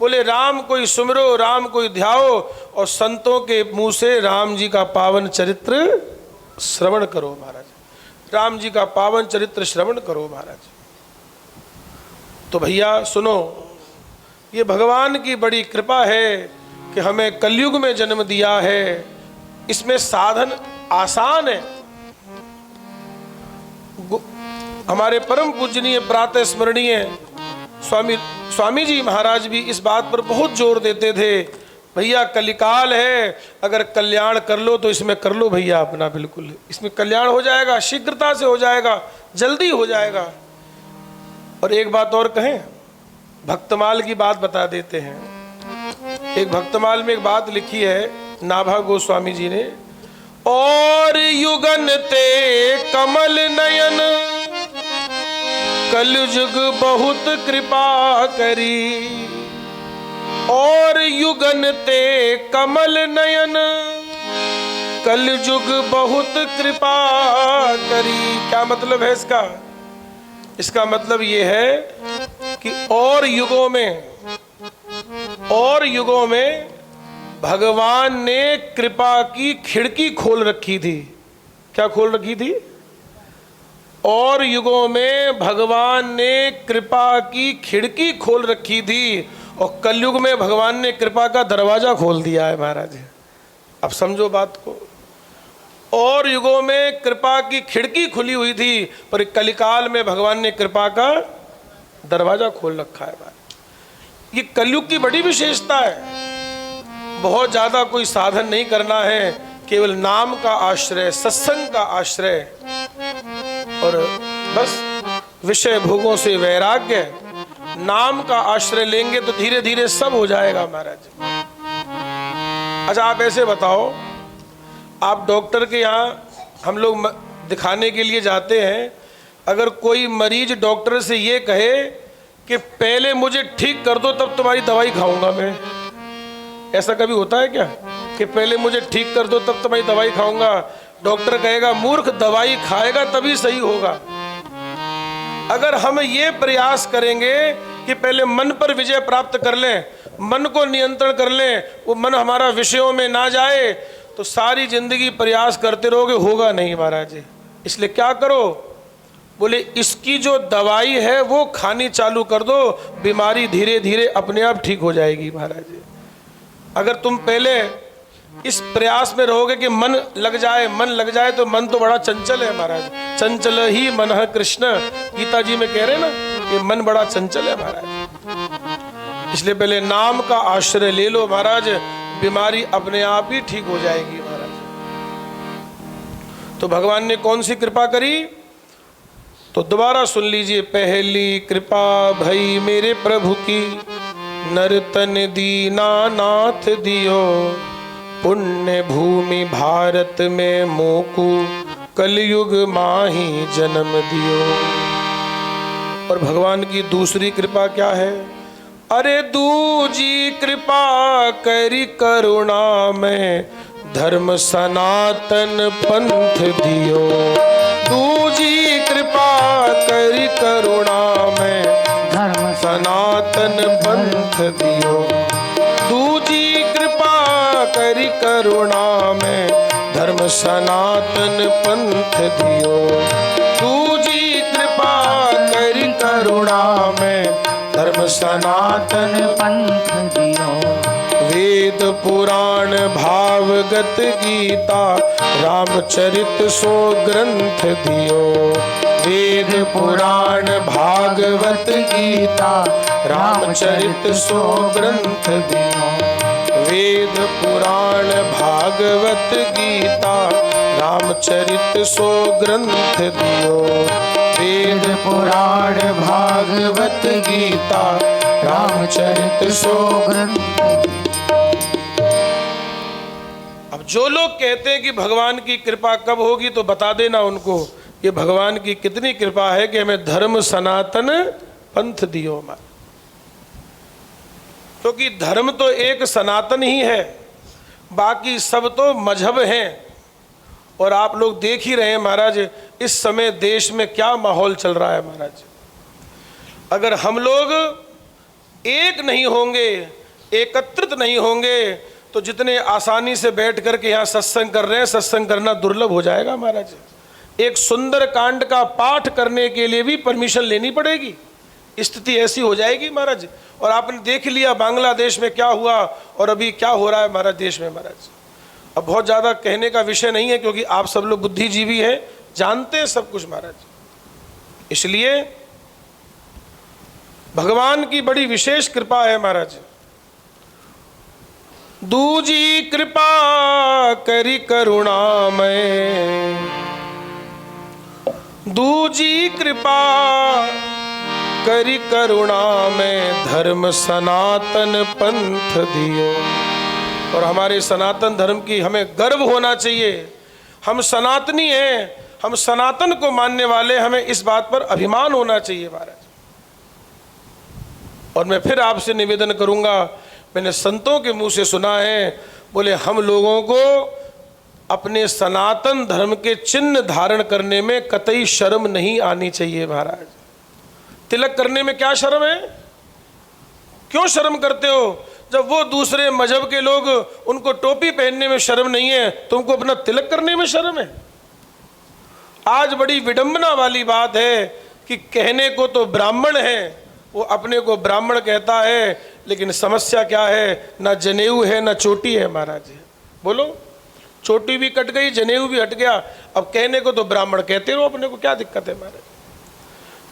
बोले राम कोई सुमरो, राम कोई ध्याओ, और संतों के मुंह से राम जी का पावन चरित्र श्रवण करो महाराज। राम जी का पावन चरित्र श्रवण करो महाराज। तो भैया सुनो, ये भगवान की बड़ी कृपा है कि हमें कलयुग में जन्म दिया है। इसमें साधन आसान है। हमारे परम पूजनीय प्रातः स्मरणीय स्वामी जी महाराज भी इस बात पर बहुत जोर देते थे। भैया कलिकाल है, अगर कल्याण कर लो तो इसमें कर लो भैया अपना, बिल्कुल इसमें कल्याण हो जाएगा, शीघ्रता से हो जाएगा, जल्दी हो जाएगा। और एक बात और कहें, भक्तमाल की बात बता देते हैं। एक भक्तमाल में एक बात लिखी है नाभा गोस्वामी जी ने, और युगन ते कमल नयन कलयुग बहुत कृपा करी, और युगन ते कमल नयन, कलयुग बहुत कृपा करी। क्या मतलब है इसका? इसका मतलब ये है कि और युगों में भगवान ने कृपा की खिड़की खोल रखी थी। क्या खोल रखी थी? और युगों में भगवान ने कृपा की खिड़की खोल रखी थी, और कलयुग में भगवान ने कृपा का दरवाजा खोल दिया है महाराज। अब समझो बात को। और युगों में कृपा की खिड़की खुली हुई थी, पर कलिकाल में भगवान ने कृपा का दरवाजा खोल रखा है भाई। ये कलयुग की बड़ी विशेषता है। बहुत ज्यादा कोई साधन नहीं करना है, केवल नाम का आश्रय, सत्संग का आश्रय, और बस विषय भोगों से वैराग्य, नाम का आश्रय लेंगे तो धीरे धीरे सब हो जाएगा महाराज। अच्छा आप ऐसे बताओ, आप डॉक्टर के यहाँ हम लोग दिखाने के लिए जाते हैं, अगर कोई मरीज डॉक्टर से ये कहे कि पहले मुझे ठीक कर दो तब तुम्हारी दवाई खाऊंगा मैं, ऐसा कभी होता है क्या? कि पहले मुझे ठीक कर दो तब तुम्हारी दवाई खाऊंगा? डॉक्टर कहेगा मूर्ख, दवाई खाएगा तभी सही होगा। अगर हम ये प्रयास करेंगे कि पहले मन पर विजय प्राप्त कर लें, मन को नियंत्रण कर लें, वो मन हमारा विषयों में ना जाए, तो सारी जिंदगी प्रयास करते रहोगे, होगा नहीं महाराज। इसलिए क्या करो? बोले इसकी जो दवाई है वो खानी चालू कर दो, बीमारी धीरे धीरे अपने आप ठीक हो जाएगी महाराज। अगर तुम पहले इस प्रयास में रहोगे कि मन लग जाए, तो मन तो बड़ा चंचल है महाराज। चंचल ही मन है कृष्ण, गीता जी में कह रहे ना कि मन बड़ा चंचल है महाराज। इसलिए पहले नाम का आश्रय ले लो महाराज, बीमारी अपने आप ही ठीक हो जाएगी महाराज। तो भगवान ने कौन सी कृपा करी? तो दोबारा सुन लीजिए। पहली कृपा भई मेरे प्रभु की, नर्तन दीना नाथ दियो, पुण्य भूमि भारत में मोकू, कलयुग माही जन्म दियो। और भगवान की दूसरी कृपा क्या है? अरे दूजी कृपा करी करुणा में, धर्म सनातन पंथ दियो। दूजी कृपा करी करुणा में, धर्म सनातन पंथ दियो। दूजी कृपा करी करुणा में, धर्म सनातन पंथ दियो। दूजी कृपा करी करुणा में, धर्म सनातन पंथ दियो। वेद पुराण भावगत गीता, रामचरित सो ग्रंथ दियो। वेद पुराण भागवत गीता, रामचरित सो ग्रंथ दियो। वेद पुराण भागवत गीता, रामचरित सो ग्रंथ दियो। वेद पुराण भागवत गीता, रामचरित सो ग्रंथ। अब जो लोग कहते हैं कि भगवान की कृपा कब होगी, तो बता देना उनको कि भगवान की कितनी कृपा है कि हमें धर्म सनातन पंथ दियो हमारा। क्योंकि धर्म तो एक सनातन ही है, बाकी सब तो मजहब हैं। और आप लोग देख ही रहे हैं महाराज, इस समय देश में क्या माहौल चल रहा है महाराज। अगर हम लोग एक नहीं होंगे, एकत्रित नहीं होंगे, तो जितने आसानी से बैठ करके यहाँ सत्संग कर रहे हैं, सत्संग करना दुर्लभ हो जाएगा महाराज। एक सुंदर कांड का पाठ करने के लिए भी परमिशन लेनी पड़ेगी, स्थिति ऐसी हो जाएगी महाराज। और आपने देख लिया बांग्लादेश में क्या हुआ और अभी क्या हो रहा है महाराज देश में महाराज। अब बहुत ज़्यादा कहने का विषय नहीं है, क्योंकि आप सब लोग बुद्धिजीवी हैं, जानते हैं सब कुछ महाराज। इसलिए भगवान की बड़ी विशेष कृपा है महाराज। दूजी कृपा करी करुणा में, दूजी कृपा करी करुणा में, धर्म सनातन पंथ दियो। और हमारे सनातन धर्म की हमें गर्व होना चाहिए। हम सनातनी हैं, हम सनातन को मानने वाले, हमें इस बात पर अभिमान होना चाहिए महाराज। और मैं फिर आपसे निवेदन करूंगा, मैंने संतों के मुंह से सुना है, बोले हम लोगों को अपने सनातन धर्म के चिन्ह धारण करने में कतई शर्म नहीं आनी चाहिए महाराज। तिलक करने में क्या शर्म है? क्यों शर्म करते हो? जब वो दूसरे मजहब के लोग, उनको टोपी पहनने में शर्म नहीं है, तुमको अपना तिलक करने में शर्म है? आज बड़ी विडंबना वाली बात है कि कहने को तो ब्राह्मण है, वो अपने को ब्राह्मण कहता है, लेकिन समस्या क्या है? ना जनेऊ है ना चोटी है महाराज। बोलो, चोटी भी कट गई, जनेऊ भी हट गया, अब कहने को तो ब्राह्मण कहते हो, अपने को क्या दिक्कत है महाराज?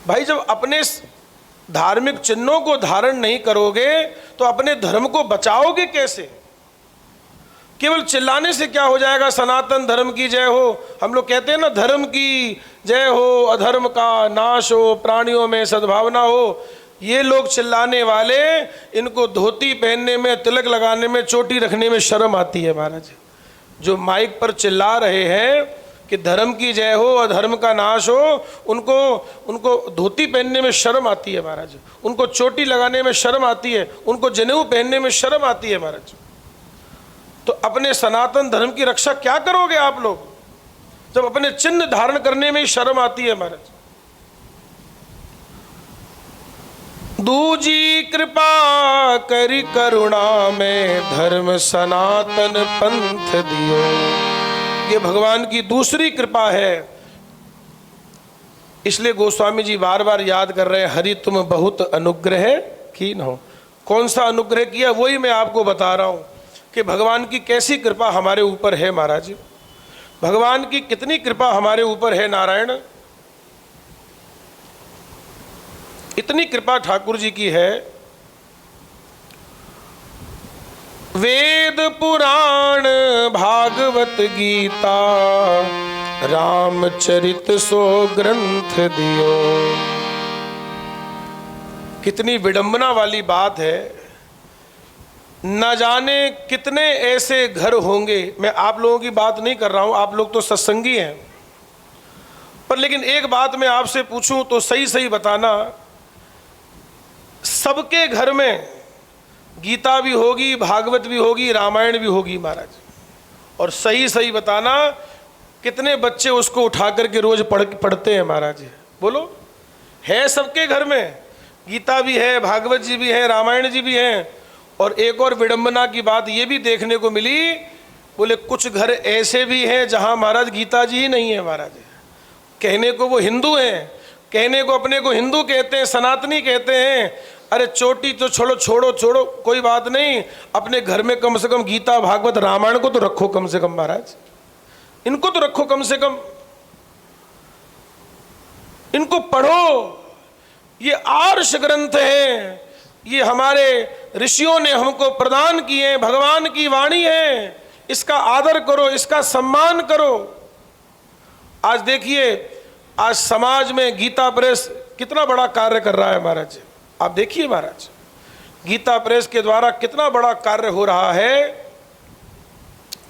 भाई जब अपने धार्मिक चिन्हों को धारण नहीं करोगे तो अपने धर्म को बचाओगे कैसे? केवल चिल्लाने से क्या हो जाएगा? सनातन धर्म की जय हो। हम लोग कहते हैं ना, धर्म की जय हो, अधर्म का नाश हो, प्राणियों में सद्भावना हो। ये लोग चिल्लाने वाले, इनको धोती पहनने में, तिलक लगाने में, चोटी रखने में शर्म आती है महाराज। जो माइक पर चिल्ला रहे हैं कि धर्म की जय हो, अधर्म का नाश हो, उनको धोती पहनने में शर्म आती है महाराज, उनको चोटी लगाने में शर्म आती है, उनको जनेऊ पहनने में शर्म आती है महाराज। तो अपने सनातन धर्म की रक्षा क्या करोगे आप लोग, जब अपने चिन्ह धारण करने में ही शर्म आती है महाराज? दूजी कृपा करी करुणा में, धर्म सनातन पंथ दियो। ये भगवान की दूसरी कृपा है। इसलिए गोस्वामी जी बार बार याद कर रहे हैं, हरि तुम बहुत अनुग्रह कीन हो। कौन सा अनुग्रह किया, वही मैं आपको बता रहा हूं कि भगवान की कैसी कृपा हमारे ऊपर है महाराज। भगवान की कितनी कृपा हमारे ऊपर है नारायण। इतनी कृपा ठाकुर जी की है, वेद पुराण भागवत गीता रामचरित सो ग्रंथ दियो। कितनी विडंबना वाली बात है। न जाने कितने ऐसे घर होंगे, मैं आप लोगों की बात नहीं कर रहा हूं, आप लोग तो सत्संगी हैं, पर लेकिन एक बात मैं आपसे पूछूं तो सही सही बताना, सबके घर में गीता भी होगी, भागवत भी होगी, रामायण भी होगी महाराज, और सही सही बताना कितने बच्चे उसको उठा करके रोज पढ़ते हैं महाराज? बोलो, है सबके घर में? गीता भी है, भागवत जी भी है, रामायण जी भी हैं। और एक और विडंबना की बात ये भी देखने को मिली, बोले कुछ घर ऐसे भी हैं जहां महाराज गीता जी ही नहीं है महाराज। कहने को वो हिंदू हैं, कहने को अपने को हिंदू कहते हैं, सनातनी कहते हैं। अरे चोटी तो छोड़ो, कोई बात नहीं, अपने घर में कम से कम गीता भागवत रामायण को तो रखो कम से कम महाराज, इनको तो रखो कम से कम, इनको पढ़ो। ये आर्ष ग्रंथ हैं, ये हमारे ऋषियों ने हमको प्रदान किए हैं, भगवान की वाणी है, इसका आदर करो, इसका सम्मान करो। आज देखिए, आज समाज में गीता प्रेस कितना बड़ा कार्य कर रहा है महाराज। आप देखिए महाराज, गीता प्रेस के द्वारा कितना बड़ा कार्य हो रहा है।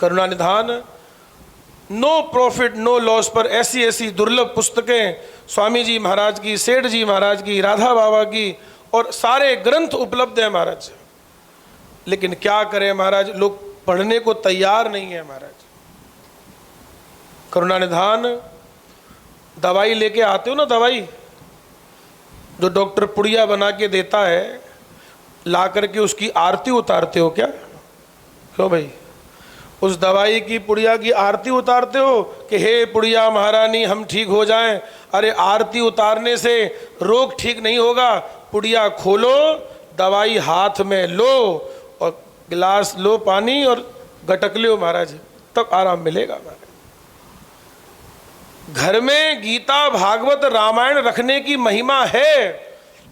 करुणानिधान, नो प्रॉफिट नो लॉस पर ऐसी ऐसी दुर्लभ पुस्तकें स्वामी जी महाराज की, सेठ जी महाराज की, राधा बाबा की, और सारे ग्रंथ उपलब्ध है महाराज। लेकिन क्या करें महाराज, लोग पढ़ने को तैयार नहीं है महाराज। करुणानिधान, दवाई लेके आते हो ना, दवाई जो डॉक्टर पुड़िया बना के देता है, ला करके उसकी आरती उतारते हो क्या? क्यों भाई, उस दवाई की पुड़िया की आरती उतारते हो कि हे पुड़िया महारानी हम ठीक हो जाएं? अरे आरती उतारने से रोग ठीक नहीं होगा। पुड़िया खोलो, दवाई हाथ में लो और गिलास लो पानी और गटक लो महाराज, तब आराम मिलेगा महाराज। घर में गीता भागवत रामायण रखने की महिमा है,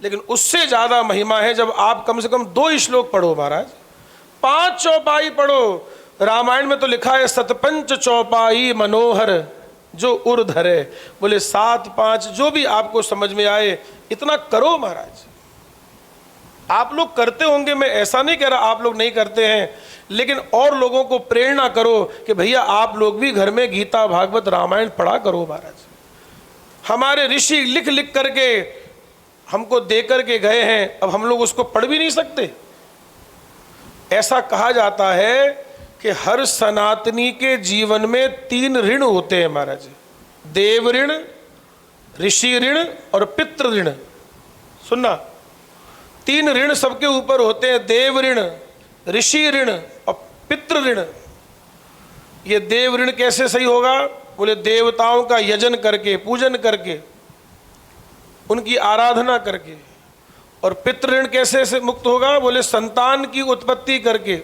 लेकिन उससे ज्यादा महिमा है जब आप कम से कम 2 श्लोक पढ़ो महाराज, 5 चौपाई पढ़ो। रामायण में तो लिखा है सतपंच चौपाई मनोहर जो उर धरे। बोले 7 5 जो भी आपको समझ में आए इतना करो महाराज। आप लोग करते होंगे, मैं ऐसा नहीं कह रहा आप लोग नहीं करते हैं, लेकिन और लोगों को प्रेरणा करो कि भैया आप लोग भी घर में गीता भागवत रामायण पढ़ा करो। महाराज हमारे ऋषि लिख लिख करके हमको दे करके गए हैं, अब हम लोग उसको पढ़ भी नहीं सकते। ऐसा कहा जाता है कि हर सनातनी के जीवन में 3 ऋण होते हैं महाराज, देव ऋण, ऋषि ऋण और पितृ ऋण। सुनना, 3 ऋण सबके ऊपर होते हैं, देव ऋण, ऋषि ऋण और पितृ ऋण। ये देव ऋण कैसे सही होगा? बोले देवताओं का यजन करके, पूजन करके, उनकी आराधना करके। और पितृ ऋण कैसे से मुक्त होगा? बोले संतान की उत्पत्ति करके।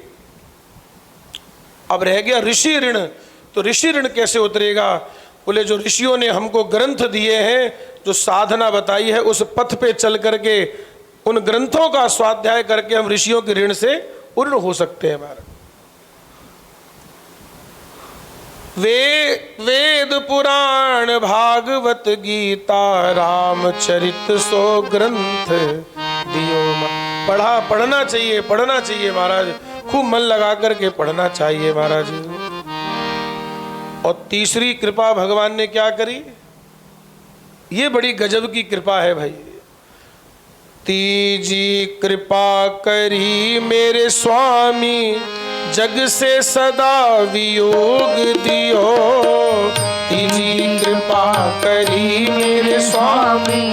अब रह गया ऋषि ऋण, तो ऋषि ऋण कैसे उतरेगा? बोले जो ऋषियों ने हमको ग्रंथ दिए हैं, जो साधना बताई है, उस पथ पे चल करके, उन ग्रंथों का स्वाध्याय करके हम ऋषियों के ऋण से पूर्ण हो सकते हैं। महाराज वेद पुराण भागवत गीता रामचरित सो ग्रंथ दियो। पढ़ना चाहिए, पढ़ना चाहिए महाराज, खूब मन लगा करके पढ़ना चाहिए महाराज। और तीसरी कृपा भगवान ने क्या करी? ये बड़ी गजब की कृपा है भाई। तीजी कृपा करी मेरे स्वामी, जग से सदा वियोग दियो। तीजी कृपा करी मेरे स्वामी,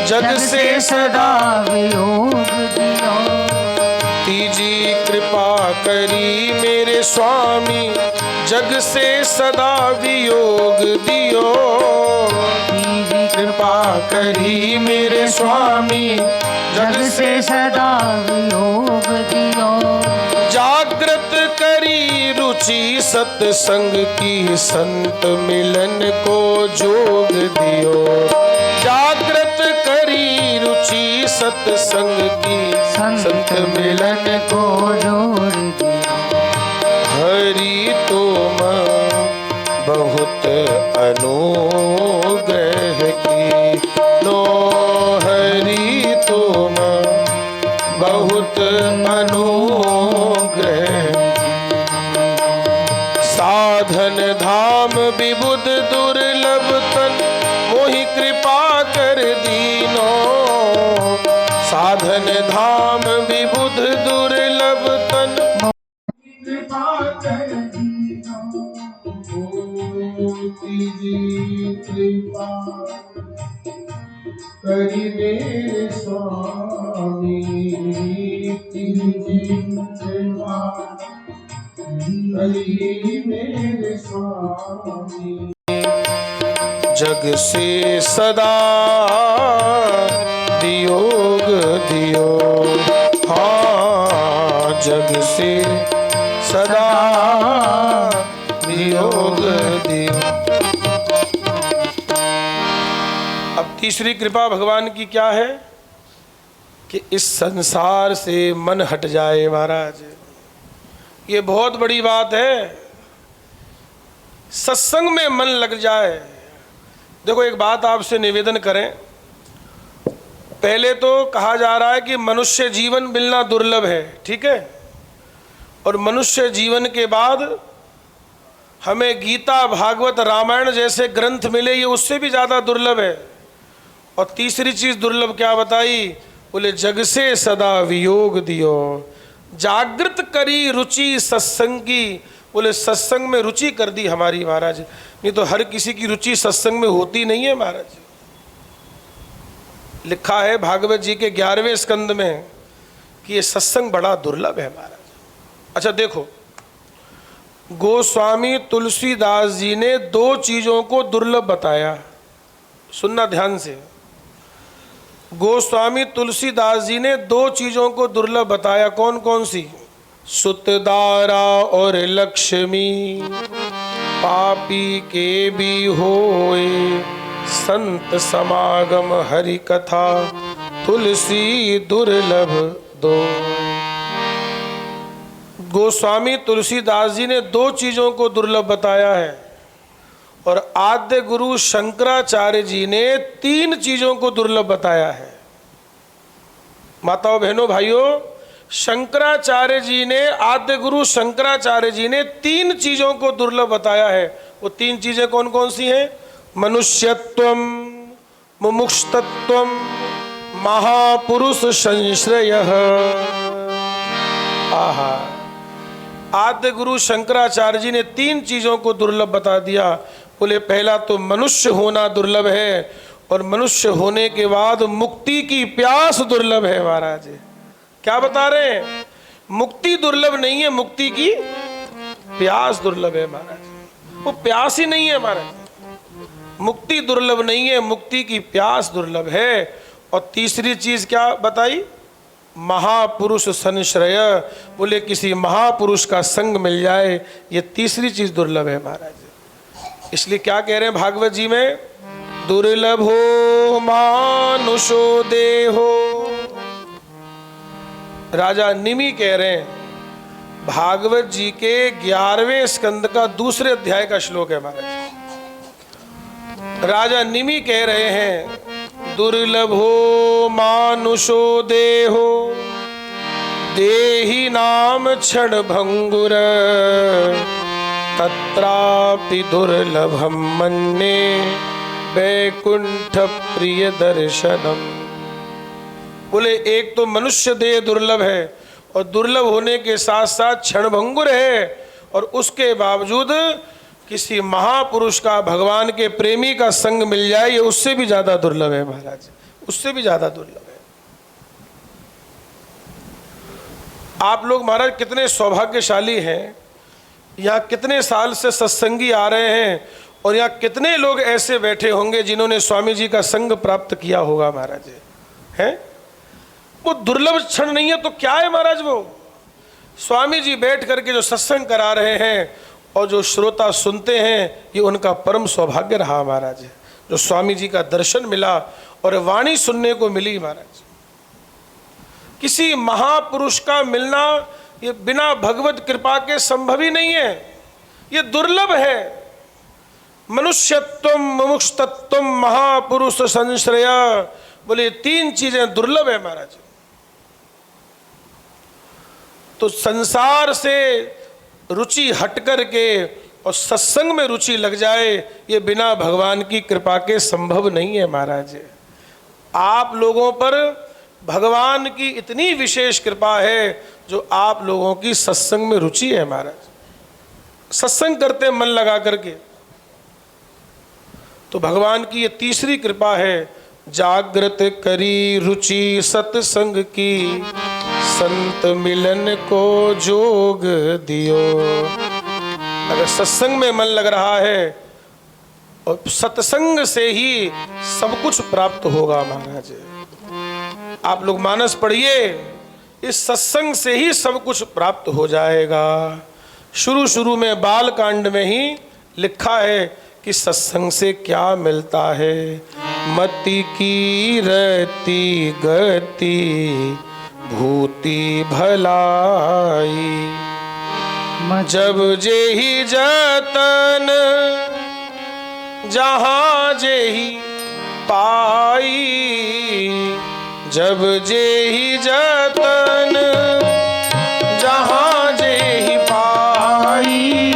जग से सदा वियोग दियो। तीजी कृपा करी मेरे स्वामी, जग से सदा वियोग दियो। तीजी कृपा करी मेरे स्वामी, जग से सदा वियोग दियो। जागृत करी रुचि सत्संग की, संत मिलन को जोग दियो। जागृत करी रुचि सत्संग की, संत मिलन को जोड़ दियो। हरि तुम बहुत अनुग्रह की लो। हरि तुम बहुत अनुग्रह। साधन धाम विबुध दुर्लभ तन, मोहि कृपा कर दीनो। साधन धाम विबुध दुर्लभ तन, कृपा कर दीनो। तीजी कृपा करी मेरे स्वामी, तीजी कृपा करी मेरे स्वामी। जग से सदा वियोग दियो। हाँ, जग से सदा वियोग दियो। अब तीसरी कृपा भगवान की क्या है? कि इस संसार से मन हट जाए महाराज। ये बहुत बड़ी बात है, सत्संग में मन लग जाए। देखो एक बात आपसे निवेदन करें, पहले तो कहा जा रहा है कि मनुष्य जीवन मिलना दुर्लभ है, ठीक है, और मनुष्य जीवन के बाद हमें गीता भागवत रामायण जैसे ग्रंथ मिले, ये उससे भी ज़्यादा दुर्लभ है। और तीसरी चीज़ दुर्लभ क्या बताई? बोले जग से सदा वियोग दियो। जागृत करी रुचि सत्संग की। बोले सत्संग में रुचि कर दी हमारी महाराज, नहीं तो हर किसी की रुचि सत्संग में होती नहीं है महाराज। लिखा है भागवत जी के 11वें स्कंद में कि ये सत्संग बड़ा दुर्लभ है महाराज। अच्छा देखो, गोस्वामी तुलसीदास जी ने 2 चीज़ों को दुर्लभ बताया, सुनना ध्यान से। गोस्वामी तुलसीदास जी ने 2 चीज़ों को दुर्लभ बताया, कौन कौन सी? सुतदारा और लक्ष्मी, पापी के भी होए, संत समागम हरि कथा, तुलसी दुर्लभ दो। गोस्वामी तुलसीदास जी ने 2 चीज़ों को दुर्लभ बताया है, और आद्य गुरु शंकराचार्य जी ने 3 चीज़ों को दुर्लभ बताया है। माताओं बहनों भाइयों, शंकराचार्य जी ने, आद्य गुरु शंकराचार्य जी ने 3 चीजों को दुर्लभ बताया है। वो 3 चीजें कौन कौन सी हैं? मनुष्यत्वम, मुमुक्षुत्वम, महापुरुष संश्रयः। आहा, आद्य गुरु शंकराचार्य जी ने 3 चीजों को दुर्लभ बता दिया। बोले पहला तो मनुष्य होना दुर्लभ है, और मनुष्य होने के बाद मुक्ति की प्यास दुर्लभ है। महाराज क्या बता रहे हैं? मुक्ति दुर्लभ नहीं है, मुक्ति की प्यास दुर्लभ है। महाराज वो प्यास ही नहीं है। महाराज मुक्ति दुर्लभ नहीं है, मुक्ति की प्यास दुर्लभ है। और तीसरी चीज क्या बताई? महापुरुष संश्रय। बोले किसी महापुरुष का संग मिल जाए, ये तीसरी चीज दुर्लभ है। महाराज इसलिए क्या कह रहे हैं भागवत जी में? दुर्लभो मानुषो देहो। राजा निमि कह रहे हैं, भागवत जी के 11वें स्कंद का 2 अध्याय का श्लोक है। महाराज राजा निमि कह रहे हैं, दुर्लभो मानुषो देहो देहि नाम क्षण भंगुर तत्रापि दुर्लभम मन्ये वैकुंठ प्रिय दर्शनम। बोले एक तो मनुष्य देह दुर्लभ है, और दुर्लभ होने के साथ साथ क्षणभंगुर है, और उसके बावजूद किसी महापुरुष का, भगवान के प्रेमी का संग मिल जाए, ये उससे भी ज्यादा दुर्लभ है। महाराज उससे भी ज्यादा दुर्लभ है। आप लोग महाराज कितने सौभाग्यशाली हैं, यहाँ कितने साल से सत्संगी आ रहे हैं, और यहाँ कितने लोग ऐसे बैठे होंगे जिन्होंने स्वामी जी का संग प्राप्त किया होगा। महाराज हैं वो दुर्लभ क्षण नहीं है तो क्या है महाराज? वो स्वामी जी बैठ करके जो सत्संग करा रहे हैं और जो श्रोता सुनते हैं, ये उनका परम सौभाग्य रहा। महाराज जो स्वामी जी का दर्शन मिला और वाणी सुनने को मिली। महाराज किसी महापुरुष का मिलना ये बिना भगवत कृपा के संभव ही नहीं है, ये दुर्लभ है। मनुष्यत्वम, मुमुक्षुत्वम, महापुरुष संश्रय। बोले 3 चीजें दुर्लभ है। महाराज तो संसार से रुचि हट करके और सत्संग में रुचि लग जाए, ये बिना भगवान की कृपा के संभव नहीं है। महाराज आप लोगों पर भगवान की इतनी विशेष कृपा है जो आप लोगों की सत्संग में रुचि है। महाराज सत्संग करते मन लगा करके, तो भगवान की ये तीसरी कृपा है। जागृत करी रुचि सत्संग की, संत मिलन को जोग दियो। अगर सत्संग में मन लग रहा है, और सत्संग से ही सब कुछ प्राप्त होगा। महाराज आप लोग मानस पढ़िए, इस सत्संग से ही सब कुछ प्राप्त हो जाएगा। शुरू शुरू में बाल कांड में ही लिखा है कि सत्संग से क्या मिलता है। मति की रति गति भूति भलाई, जब जेहि जतन जहाँ जेहि पाई, जब जेहि जतन जहाँ जेहि पाई।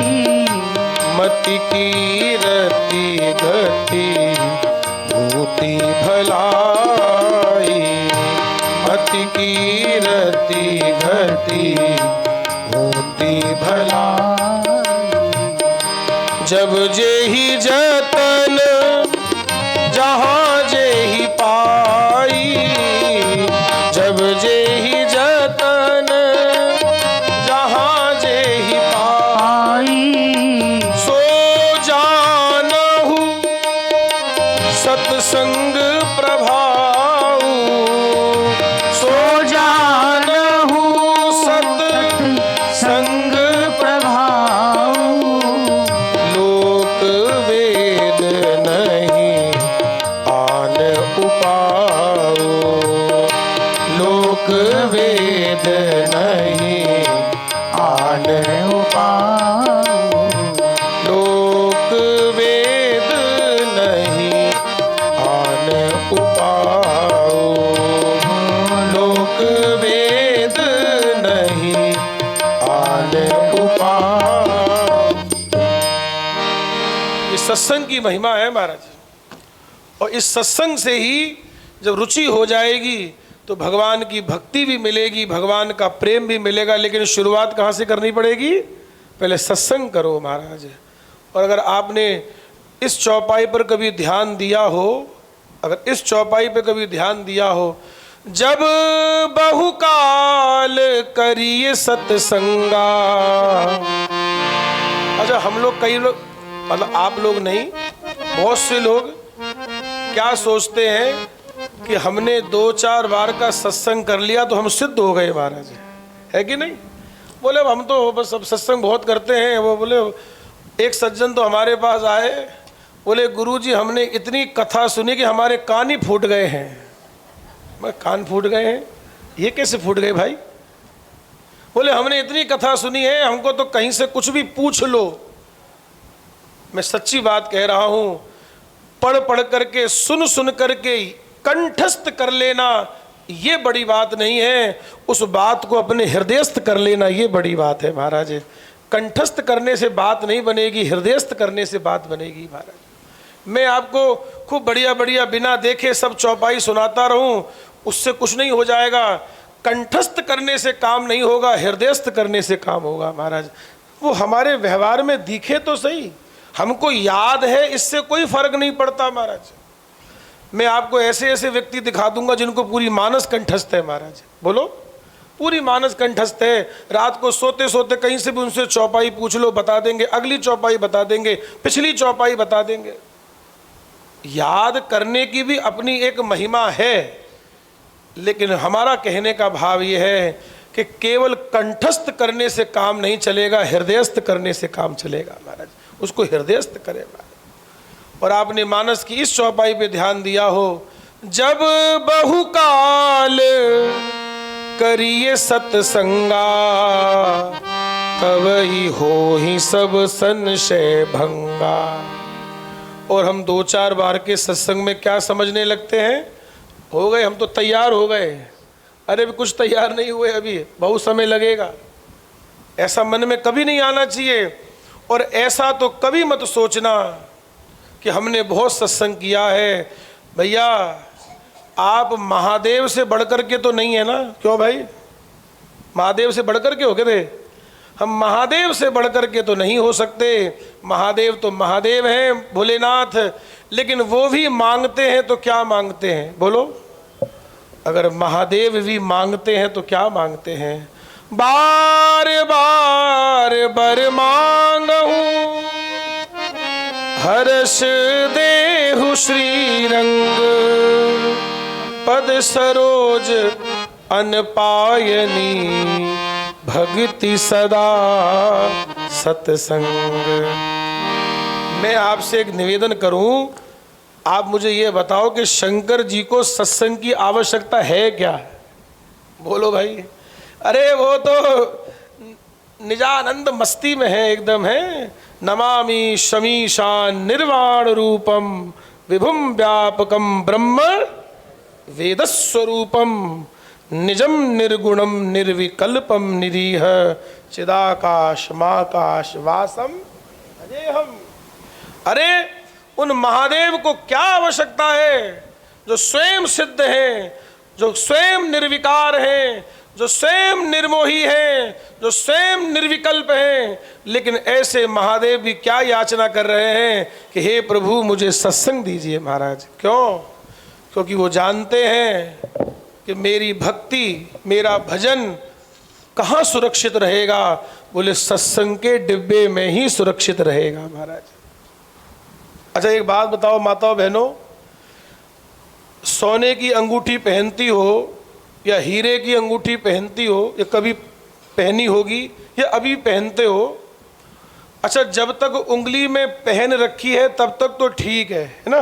मति की रति गति भूति भलाई, मति की रति गति भूति भलाई। जब जेहि जतन जहाँ जेहि पाई, जब जेहि जतन जहाँ जेहि पाई। सो जानहु सत्संग प्रभाऊ, सो जानहु सत्संग प्रभाऊ। लोक उपाय। ये सत्संग की महिमा है महाराज। और इस सत्संग से ही जब रुचि हो जाएगी तो भगवान की भक्ति भी मिलेगी, भगवान का प्रेम भी मिलेगा। लेकिन शुरुआत कहाँ से करनी पड़ेगी? पहले सत्संग करो महाराज। और अगर आपने इस चौपाई पर कभी ध्यान दिया हो, अगर इस चौपाई पर कभी ध्यान दिया हो, जब बहुकाल करिए सत्संगा। अच्छा, हम लोग कई लोग, मतलब आप लोग नहीं, बहुत से लोग क्या सोचते हैं कि हमने 2-4 बार का सत्संग कर लिया तो हम सिद्ध हो गए महाराज, है कि नहीं? बोले हम तो बस अब सत्संग बहुत करते हैं। वो बोले, एक सज्जन तो हमारे पास आए, बोले गुरुजी हमने इतनी कथा सुनी कि हमारे कान ही फूट गए हैं। मैं, कान फूट गए हैं? ये कैसे फूट गए भाई? बोले हमने इतनी कथा सुनी है, हमको तो कहीं से कुछ भी पूछ लो। मैं सच्ची बात कह रहा हूं, पढ़ पढ़ करके, सुन सुन करके कंठस्थ कर लेना ये बड़ी बात नहीं है, उस बात को अपने हृदयस्थ कर लेना ये बड़ी बात है महाराज। कंठस्थ करने से बात नहीं बनेगी, हृदयस्थ करने से बात बनेगी महाराज। मैं आपको खूब बढ़िया बढ़िया बिना देखे सब चौपाई सुनाता रहूं, उससे कुछ नहीं हो जाएगा। कंठस्थ करने से काम नहीं होगा, हृदयस्थ करने से काम होगा महाराज। वो हमारे व्यवहार में दिखे तो सही, हमको याद है, इससे कोई फर्क नहीं पड़ता महाराज। मैं आपको ऐसे ऐसे व्यक्ति दिखा दूंगा जिनको पूरी मानस कंठस्थ है महाराज। बोलो, पूरी मानस कंठस्थ है। रात को सोते सोते कहीं से भी उनसे चौपाई पूछ लो, बता देंगे, अगली चौपाई बता देंगे, पिछली चौपाई बता देंगे। याद करने की भी अपनी एक महिमा है, लेकिन हमारा कहने का भाव यह है कि केवल कंठस्थ करने से काम नहीं चलेगा, हृदयस्थ करने से काम चलेगा महाराज। उसको हृदयस्थ करे महाराज। और आपने मानस की इस चौपाई पे ध्यान दिया हो, जब बहुकाल करिए सत्संगा, तब ही हो ही सब संशय भंगा। और हम 2-4 बार के सत्संग में क्या समझने लगते हैं? हो गए, हम तो तैयार हो गए। अरे भी कुछ तैयार नहीं हुए, अभी बहुत समय लगेगा। ऐसा मन में कभी नहीं आना चाहिए। और ऐसा तो कभी मत सोचना कि हमने बहुत सत्संग किया है। भैया, आप महादेव से बढ़कर के तो नहीं है ना? क्यों भाई, महादेव से बढ़कर के हो गए थे? हम महादेव से बढ़कर के तो नहीं हो सकते। महादेव तो महादेव हैं, भोलेनाथ। लेकिन वो भी मांगते हैं तो क्या मांगते हैं? बोलो, अगर महादेव भी मांगते हैं तो क्या मांगते हैं? बार बार बर मांगहूं, हर्ष देहु श्री रंग, पद सरोज अनपायनी, भक्ति सदा सत्संग। मैं आपसे एक निवेदन करूं, आप मुझे ये बताओ कि शंकर जी को सत्संग की आवश्यकता है क्या? बोलो भाई। अरे वो तो निजानंद मस्ती में है, एकदम है। नमामि शमीशान निर्वाण रूपम, विभुम व्यापकम ब्रह्म वेदस्वरूपम, निजम निर्गुणम निर्विकल्पम निरीह, चिदाकाश माकाश वासम अजेहम। अरे उन महादेव को क्या आवश्यकता है, जो स्वयं सिद्ध हैं, जो स्वयं निर्विकार हैं, जो स्वयं निर्मोही हैं, जो स्वयं निर्विकल्प हैं। लेकिन ऐसे महादेव भी क्या याचना कर रहे हैं कि हे प्रभु मुझे सत्संग दीजिए महाराज। क्यों? क्योंकि वो जानते हैं कि मेरी भक्ति, मेरा भजन कहाँ सुरक्षित रहेगा? बोले सत्संग के डिब्बे में ही सुरक्षित रहेगा महाराज। अच्छा, एक बात बताओ माताओं बहनों, सोने की अंगूठी पहनती हो या हीरे की अंगूठी पहनती हो, या कभी पहनी होगी या अभी पहनते हो। अच्छा, जब तक उंगली में पहन रखी है तब तक तो ठीक है ना?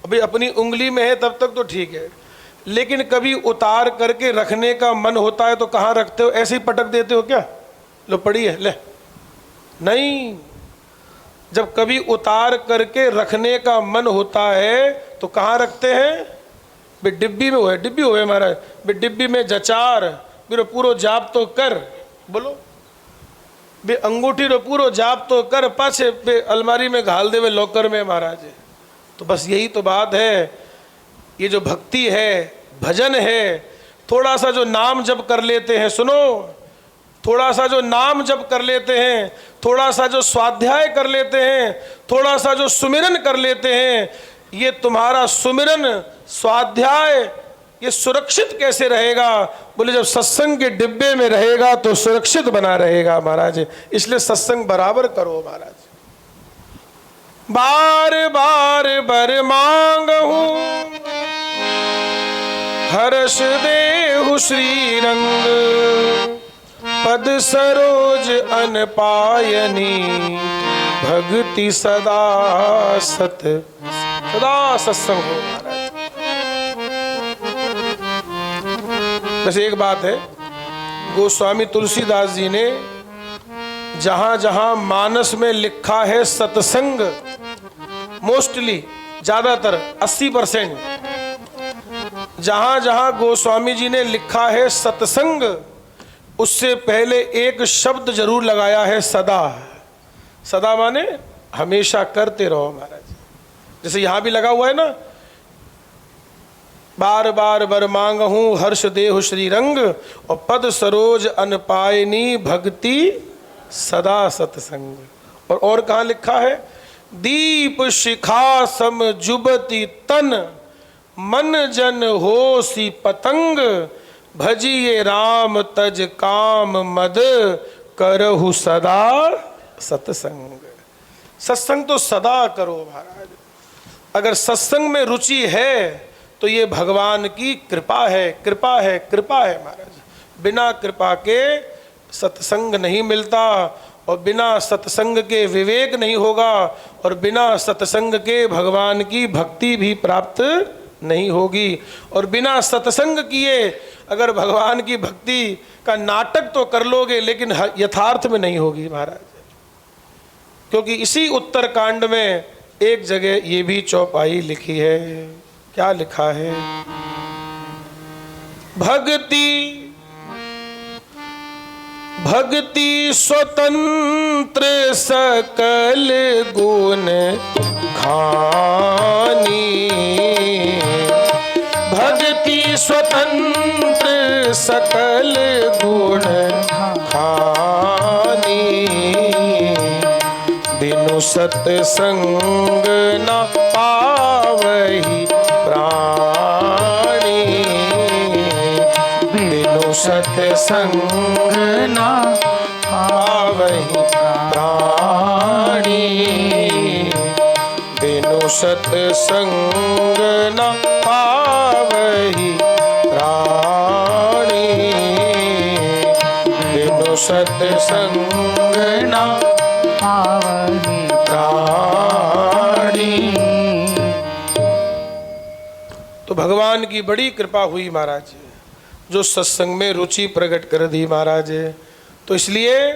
अभी अपनी उंगली में है तब तक तो ठीक है। लेकिन कभी उतार करके रखने का मन होता है तो कहाँ रखते हो? ऐसे ही पटक देते हो क्या? लो पड़ी है, ले। नहीं, जब कभी उतार करके रखने का मन होता है तो कहाँ रखते हैं? बे डिब्बी में हो, डिब्बी हो महाराज, बे डिब्बी में जचार, मेरे पूरा जाप तो कर। बोलो, बे अंगूठी रो पूरो जाप तो कर, पाछे बे अलमारी में घाल देवे लॉकर में महाराज। तो बस यही तो बात है। ये जो भक्ति है, भजन है, थोड़ा सा जो नाम जप कर लेते हैं, सुनो, थोड़ा सा जो नाम जप कर लेते हैं, थोड़ा सा जो स्वाध्याय कर लेते हैं, थोड़ा सा जो सुमिरन कर लेते हैं, ये तुम्हारा सुमिरन स्वाध्याय ये सुरक्षित कैसे रहेगा? बोले जब सत्संग के डिब्बे में रहेगा तो सुरक्षित बना रहेगा महाराज। इसलिए सत्संग बराबर करो महाराज। बार बार बर मांगहूं हर्ष देहु श्री रंग, पद सरोज अन पायनी भक्ति सदा सत्संग हो महाराज। वैसे एक बात है, गोस्वामी तुलसीदास जी ने जहां जहां मानस में लिखा है सत्संग, मोस्टली ज्यादातर 80% जहां जहां गोस्वामी जी ने लिखा है सत्संग, उससे पहले एक शब्द जरूर लगाया है सदा। सदा माने हमेशा करते रहो महाराज। जैसे यहां भी लगा हुआ है ना, बार बार बर मांगहूं हर्ष देहु श्री रंग, और पद सरोज अन पायनी भक्ति सदा सत्संग। और कहाँ लिखा है? दीप शिखा सम जुबती तन, मन जन होसी पतंग, भजिए राम तज काम मद, करहु सदा सत्संग। सत्संग तो सदा करो महाराज। अगर सत्संग में रुचि है तो ये भगवान की कृपा है, कृपा है, कृपा है महाराज। बिना कृपा के सत्संग नहीं मिलता, और बिना सत्संग के विवेक नहीं होगा, और बिना सत्संग के भगवान की भक्ति भी प्राप्त नहीं होगी। और बिना सत्संग किए अगर भगवान की भक्ति का नाटक तो कर लोगे, लेकिन यथार्थ में नहीं होगी महाराज। क्योंकि इसी उत्तर कांड में एक जगह ये भी चौपाई लिखी है। क्या लिखा है? भक्ति स्वतंत्र सकल गुण खानी, भक्ति स्वतंत्र सकल गुण खानी, बिनु सत्संग न पावहि प्राणी, बिनु सत्संग न पावहि प्राणी, बिनु सत्संग न पावहि प्राणी, बिनु सत्संग न पावहि प्राणी। तो भगवान की बड़ी कृपा हुई महाराज, जो सत्संग में रुचि प्रकट कर दी महाराज। तो इसलिए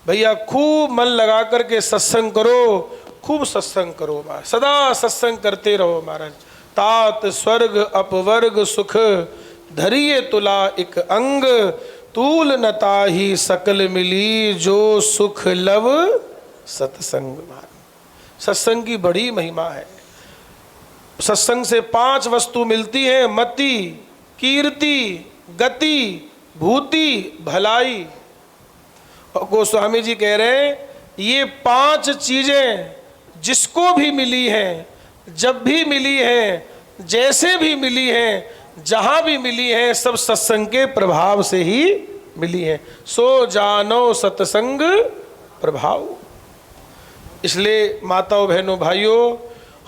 भैया खूब मन लगा करके सत्संग करो, खूब सत्संग करो महाराज, सदा सत्संग करते रहो महाराज। तात स्वर्ग अपवर्ग सुख, धरिए तुला एक अंग, तूल न ताहि सकल मिली, जो सुख लव सत्संग महाराज। सत्संग की बड़ी महिमा है। सत्संग से 5 वस्तु मिलती हैं: मति, कीर्ति, गति, भूति, भलाई। और गोस्वामी जी कह रहे हैं ये 5 चीजें जिसको भी मिली हैं, जब भी मिली हैं, जैसे भी मिली हैं, जहां भी मिली हैं, सब सत्संग के प्रभाव से ही मिली हैं। सो जानो सत्संग प्रभाव। इसलिए माताओं, बहनों, भाइयों,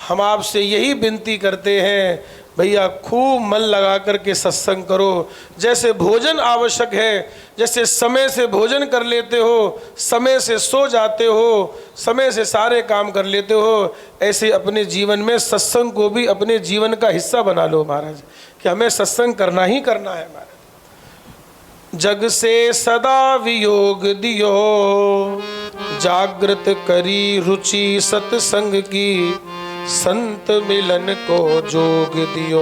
हम आपसे यही विनती करते हैं, भैया खूब मन लगा करके सत्संग करो। जैसे भोजन आवश्यक है, जैसे समय से भोजन कर लेते हो, समय से सो जाते हो, समय से सारे काम कर लेते हो, ऐसे अपने जीवन में सत्संग को भी अपने जीवन का हिस्सा बना लो महाराज, कि हमें सत्संग करना ही करना है महाराज। जग से सदा वियोग दियो, जागृत करी रुचि सत्संग की, संत मिलन को जोग दियो।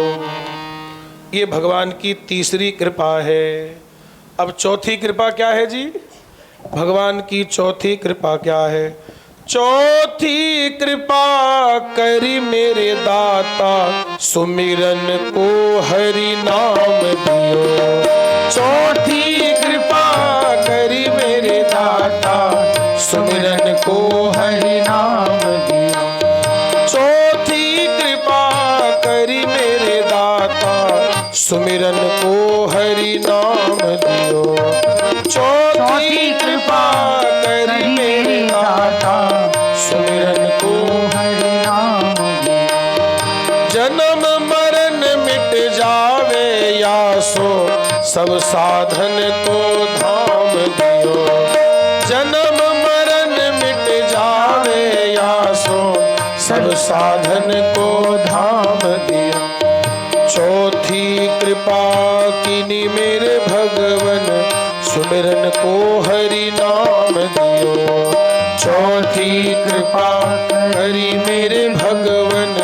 ये भगवान की तीसरी कृपा है। अब चौथी कृपा क्या है जी? भगवान की चौथी कृपा क्या है? चौथी कृपा करी मेरे दाता, सुमिरन को हरि नाम दियो। चौथी कृपा करी मेरे दाता, सुमिरन को हरि नाम दियो। चौथी कृपा करी मेरे दाता, सुमिरन को हरि नाम दियो। चौथी कृपा करी मेरे दाता, सुमिरन को हरि नाम दियो। जन्म मरण मिट जावे यासो, सब साधन को धाम दियो। जन्म मरण मिट जावे यासो, सब साधन को धाम दियो। चौथी कृपा कीनी मेरे भगवन, सुमिरन को हरि नाम दियो। चौथी कृपा करी मेरे भगवन,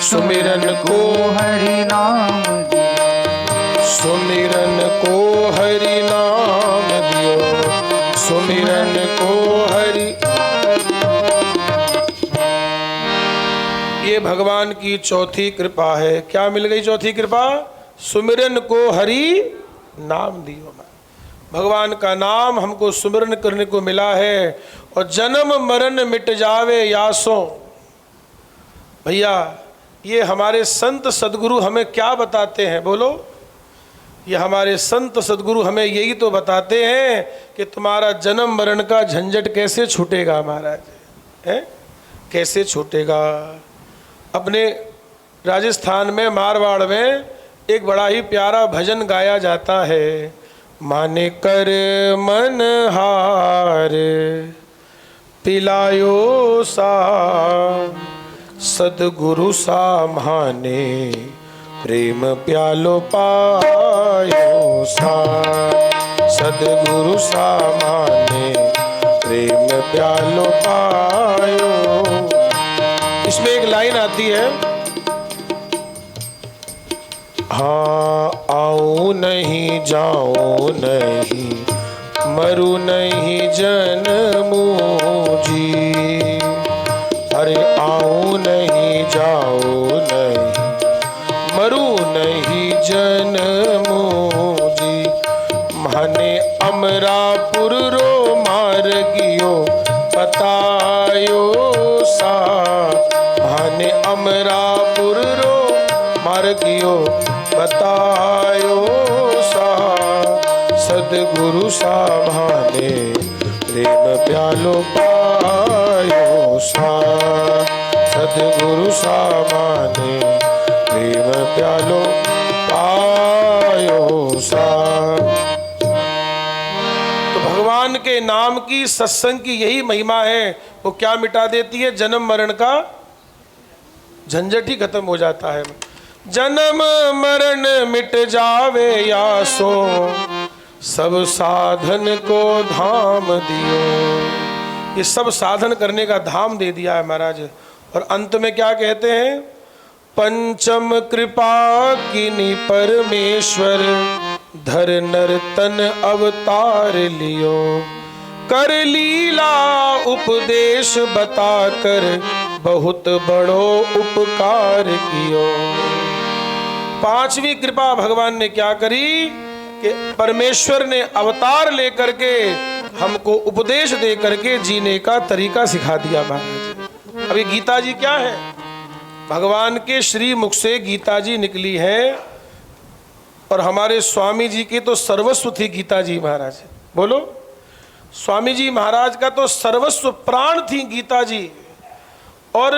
सुमिरन को हरि नाम दियो। सुमिरन को हरि नाम दियो। सुमिरन को हरि। ये भगवान की चौथी कृपा है। क्या मिल गई चौथी कृपा? सुमिरन को हरि नाम दियो। भगवान का नाम हमको सुमिरन करने को मिला है। और जन्म मरण मिट जावे यासों। भैया ये हमारे संत सदगुरु हमें क्या बताते हैं? बोलो। ये हमारे संत सदगुरु हमें यही तो बताते हैं कि तुम्हारा जन्म मरण का झंझट कैसे छूटेगा महाराज, है कैसे छूटेगा। अपने राजस्थान में मारवाड़ में एक बड़ा ही प्यारा भजन गाया जाता है। माने कर मन हार पिलायो सा, सदगुरु सा माने प्रेम प्यालो पायो सा। सदगुरु सा माने प्रेम प्यालो पायो। इसमें एक लाइन आती है, हाँ आऊं नहीं जाऊं नहीं, मरू नहीं जन्मू जी। अरे आऊं नहीं जाऊं नहीं, मरू नहीं जन्मू जी। माने अमरापुर रो मार गियो बतायो सा। माने अमरापुर रो मार गियो बतायो सा। सदगुरु सा माने प्रेम प्यालो पायो सा। सदगुरु सा माने प्रेम प्यालो पायो सा। तो भगवान के नाम की, सत्संग की यही महिमा है। वो क्या मिटा देती है? जन्म मरण का झंझट ही खत्म हो जाता है। जन्म मरण मिट जावे यासो, सब साधन को धाम दियो। ये सब साधन करने का धाम दे दिया है महाराज। और अंत में क्या कहते हैं? पंचम कृपा कीनी परमेश्वर, धर नर तन अवतार लियो। कर लीला उपदेश बताकर, बहुत बड़ो उपकार कियो। पांचवी कृपा भगवान ने क्या करी कि परमेश्वर ने अवतार लेकर के हमको उपदेश दे करके जीने का तरीका सिखा दिया महाराज। अभी गीता जी क्या है? भगवान के श्री मुख से गीता जी निकली है। और हमारे स्वामी जी की तो सर्वस्व थी गीता जी महाराज। बोलो। स्वामी जी महाराज का तो सर्वस्व प्राण थी गीता जी। और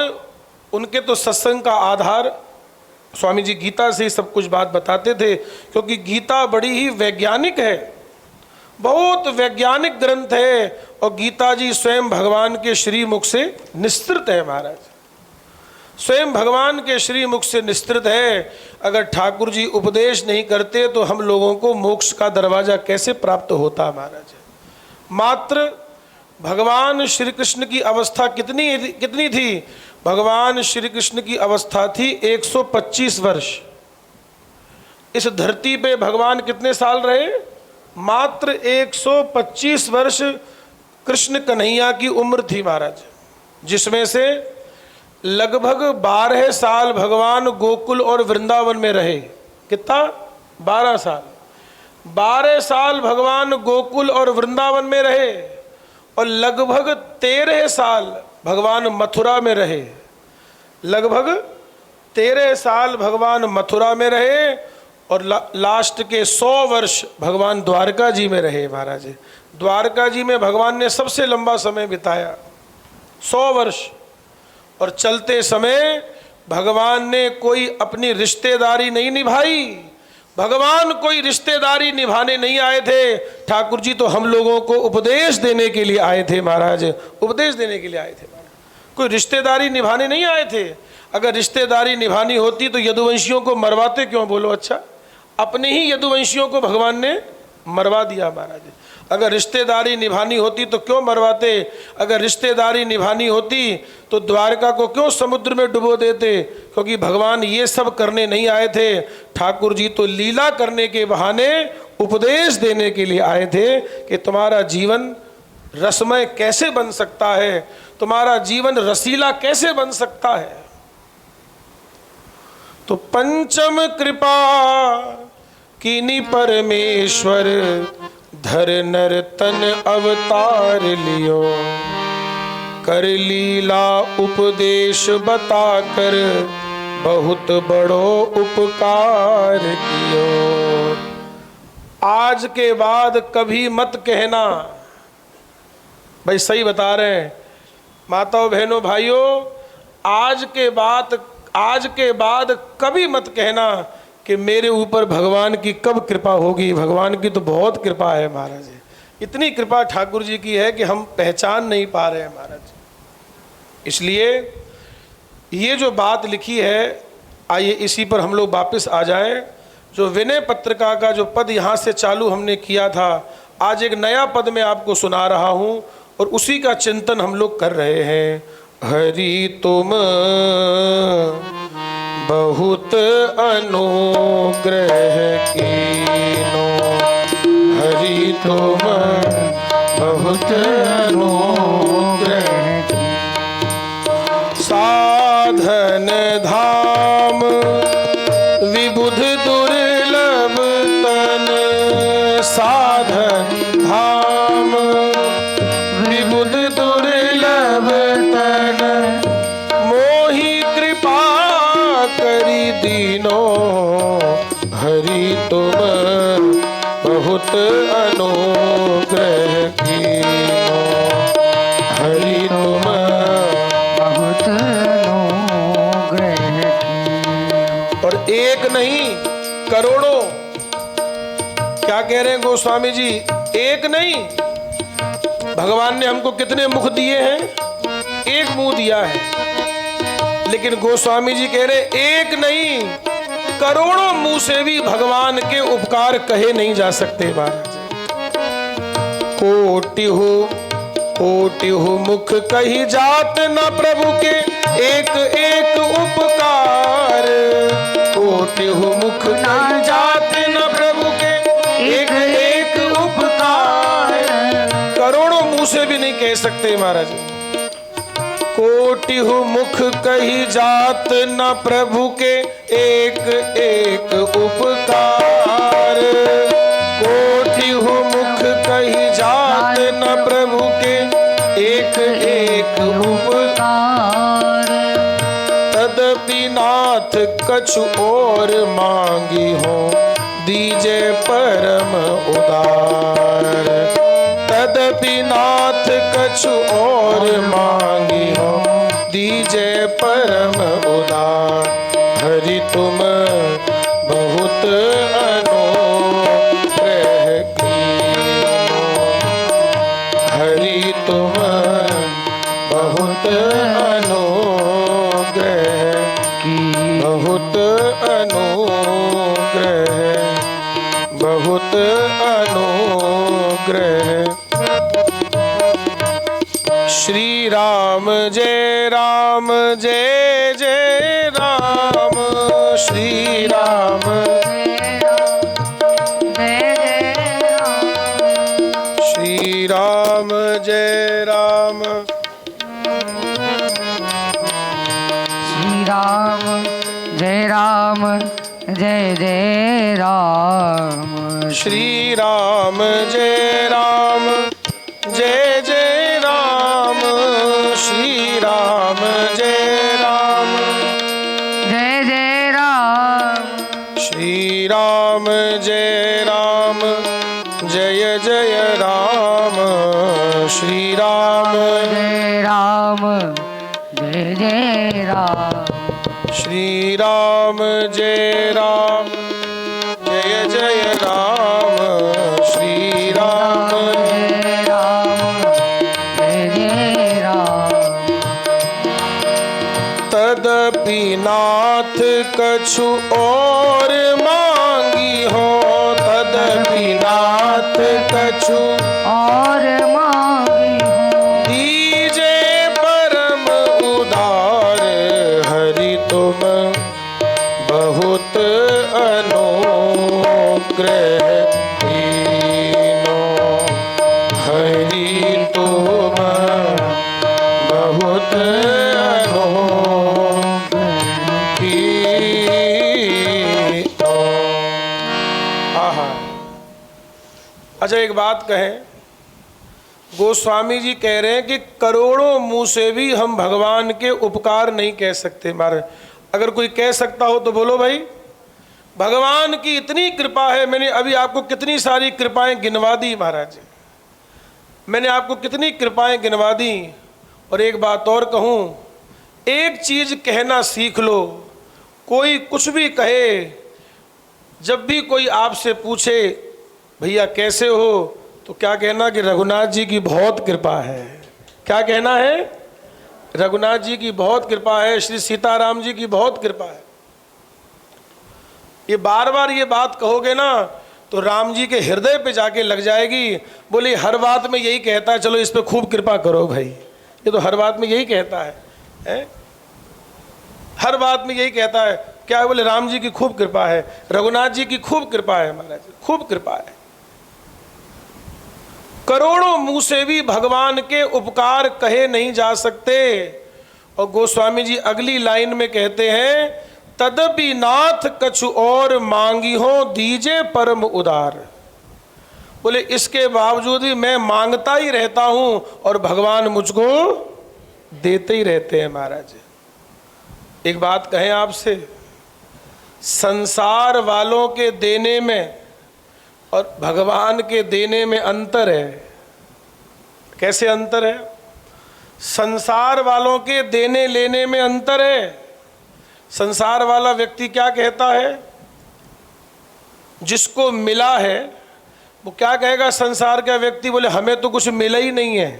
उनके तो सत्संग का आधार स्वामी जी गीता से ही सब कुछ बात बताते थे। क्योंकि गीता बड़ी ही वैज्ञानिक है, बहुत वैज्ञानिक ग्रंथ है। और गीता जी स्वयं भगवान के श्री मुख से निस्तृत है महाराज। स्वयं भगवान के श्री मुख से निस्तृत है। अगर ठाकुर जी उपदेश नहीं करते तो हम लोगों को मोक्ष का दरवाजा कैसे प्राप्त होता महाराज। मात्र भगवान श्री कृष्ण की अवस्था कितनी थी? भगवान श्री कृष्ण की अवस्था थी 125 वर्ष। इस धरती पे भगवान कितने साल रहे? मात्र 125 वर्ष कृष्ण कन्हैया की उम्र थी महाराज, जिसमें से लगभग 12 साल भगवान गोकुल और वृंदावन में रहे। कितना? 12 साल। 12 साल भगवान गोकुल और वृंदावन में रहे और लगभग 13 साल भगवान मथुरा में रहे। लगभग 13 साल भगवान मथुरा में रहे और लास्ट के 100 वर्ष भगवान द्वारका जी में रहे। महाराज द्वारका जी में भगवान ने सबसे लंबा समय बिताया, 100 वर्ष। और चलते समय भगवान ने कोई अपनी रिश्तेदारी नहीं निभाई। भगवान कोई रिश्तेदारी निभाने नहीं आए थे, ठाकुर जी तो हम लोगों को उपदेश देने के लिए आए थे। महाराज उपदेश देने के लिए आए थे, कोई रिश्तेदारी निभाने नहीं आए थे। अगर रिश्तेदारी निभानी होती तो यदुवंशियों को मरवाते क्यों? बोलो। अच्छा, अपने ही यदुवंशियों को भगवान ने मरवा दिया। महाराज अगर रिश्तेदारी निभानी होती तो क्यों मरवाते? अगर रिश्तेदारी निभानी होती तो द्वारका को क्यों समुद्र में डुबो देते? क्योंकि भगवान ये सब करने नहीं आए थे, ठाकुर जी तो लीला करने के बहाने उपदेश देने के लिए आए थे कि तुम्हारा जीवन रसमय कैसे बन सकता है, तुम्हारा जीवन रसीला कैसे बन सकता है। तो पंचम कृपा कीनी परमेश्वर, धर नर तन अवतार लियो, कर लीला उपदेश बताकर, बहुत बड़ो उपकार कियो। आज के बाद कभी मत कहना, भाई सही बता रहे हैं माताओं बहनों भाइयों, आज के बाद कभी मत कहना कि मेरे ऊपर भगवान की कब कृपा होगी। भगवान की तो बहुत कृपा है महाराज, इतनी कृपा ठाकुर जी की है कि हम पहचान नहीं पा रहे हैं महाराज। इसलिए ये जो बात लिखी है, आइए इसी पर हम लोग वापस आ जाएं। जो विनय पत्रिका का जो पद यहाँ से चालू हमने किया था, आज एक नया पद मैं आपको सुना रहा हूँ और उसी का चिंतन हम लोग कर रहे हैं। हरि तुम बहुत अनुग्रह कीनो, हरि तुम बहुत अनुग्रह कीनो। साधन धाम विबुध दुर्लभ तन, साधन धाम विबुध दुर्लभ तन, मोहि कृपा करी दीनो, हरि तुम बहुत अनुग्रह कीनो, हरि तुम बहुत अनुग्रह कीनो। और एक नहीं करोड़ों, क्या कह रहे हैं गोस्वामी जी? एक नहीं, भगवान ने हमको कितने मुख दिए हैं? एक मुंह दिया है, लेकिन गोस्वामी जी कह रहे एक नहीं करोड़ों मुंह से भी भगवान के उपकार कहे नहीं जा सकते। महाराज कोटि हो मुख कही जात न प्रभु के एक एक उपकार, कोटि हो मुख कही जात न प्रभु के एक एक उपकार, करोड़ों मुंह से भी नहीं कह सकते महाराज। कोटि हो मुख कही जात न प्रभु के एक एक उपकार, कोटि हो मुख कही जात न प्रभु के एक एक उपकार। तदपि नाथ कछु और मांगी हो, दीजे परम उदार। तदपि नाथ कछु और मांगी हो, दीजे परम उदार। हरि तुम बहुत अनुग्रह कीनो, हरि तुम बहुत अनुग्रह कीनो, बहुत अनुग्रह, बहुत अनुग्रह। श्री राम जय राम, जय जय राम, श्री राम श्री राम। राम जय राम। श्री राम जय राम जय जय राम। श्री राम जय राम जय जय राम। श्री राम जय राम जय जय राम। श्री राम जय राम जय जय राम। श्री राम जय राम जय जय राम। श्री राम जय राम जय जय राम। श्री राम जय राम जय जय राम। तदपि नाथ कछु और मांगी हो। तदपि नाथ कछु और मांगी हूँ। दीजे परम उदार। हरि तुम बहुत अनुग्रह कीनो। हरि तुम बहुत अच्छा, एक बात कहें, गोस्वामी जी कह रहे हैं कि करोड़ों मुंह से भी हम भगवान के उपकार नहीं कह सकते महाराज। अगर कोई कह सकता हो तो बोलो भाई। भगवान की इतनी कृपा है। मैंने अभी आपको कितनी सारी कृपाएं गिनवा दी महाराज, मैंने आपको कितनी कृपाएं गिनवा दी। और एक बात और कहूँ, एक चीज कहना सीख लो। कोई कुछ भी कहे, जब भी कोई आपसे पूछे भैया कैसे हो, तो क्या कहना कि रघुनाथ जी की बहुत कृपा है। क्या कहना है? रघुनाथ जी की बहुत कृपा है, श्री सीताराम जी की बहुत कृपा है। ये बार बार ये बात कहोगे ना तो राम जी के हृदय पे जाके लग जाएगी। बोले हर बात में यही कहता है, चलो इस पे खूब कृपा करो भाई। ये तो हर बात में यही कहता है? हर बात में यही कहता है। क्या है? बोले राम जी की खूब कृपा है, रघुनाथ जी की खूब कृपा है महाराज, खूब कृपा है। करोड़ों मुंह से भी भगवान के उपकार कहे नहीं जा सकते। और गोस्वामी जी अगली लाइन में कहते हैं, तदपि नाथ कछु और मांगी हो दीजे परम उदार। बोले इसके बावजूद भी मैं मांगता ही रहता हूं और भगवान मुझको देते ही रहते हैं महाराज। एक बात कहें आपसे, संसार वालों के देने में और भगवान के देने में अंतर है। कैसे अंतर है? संसार वालों के देने लेने में अंतर है। संसार वाला व्यक्ति क्या कहता है? जिसको मिला है वो क्या कहेगा? संसार का व्यक्ति बोले हमें तो कुछ मिला ही नहीं है।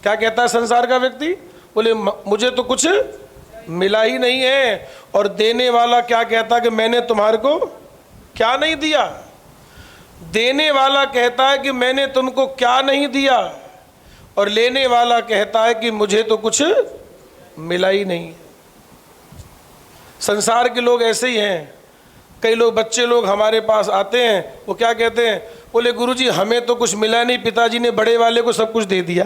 क्या कहता है संसार का व्यक्ति? बोले मुझे तो कुछ मिला ही नहीं है। और देने वाला क्या कहता है कि मैंने तुम्हारे को क्या नहीं दिया। देने वाला कहता है कि मैंने तुमको क्या नहीं दिया, और लेने वाला कहता है कि मुझे तो कुछ मिला ही नहीं। संसार के लोग ऐसे ही हैं। कई लोग, बच्चे लोग हमारे पास आते हैं, वो क्या कहते हैं? बोले गुरुजी हमें तो कुछ मिला नहीं, पिताजी ने बड़े वाले को सब कुछ दे दिया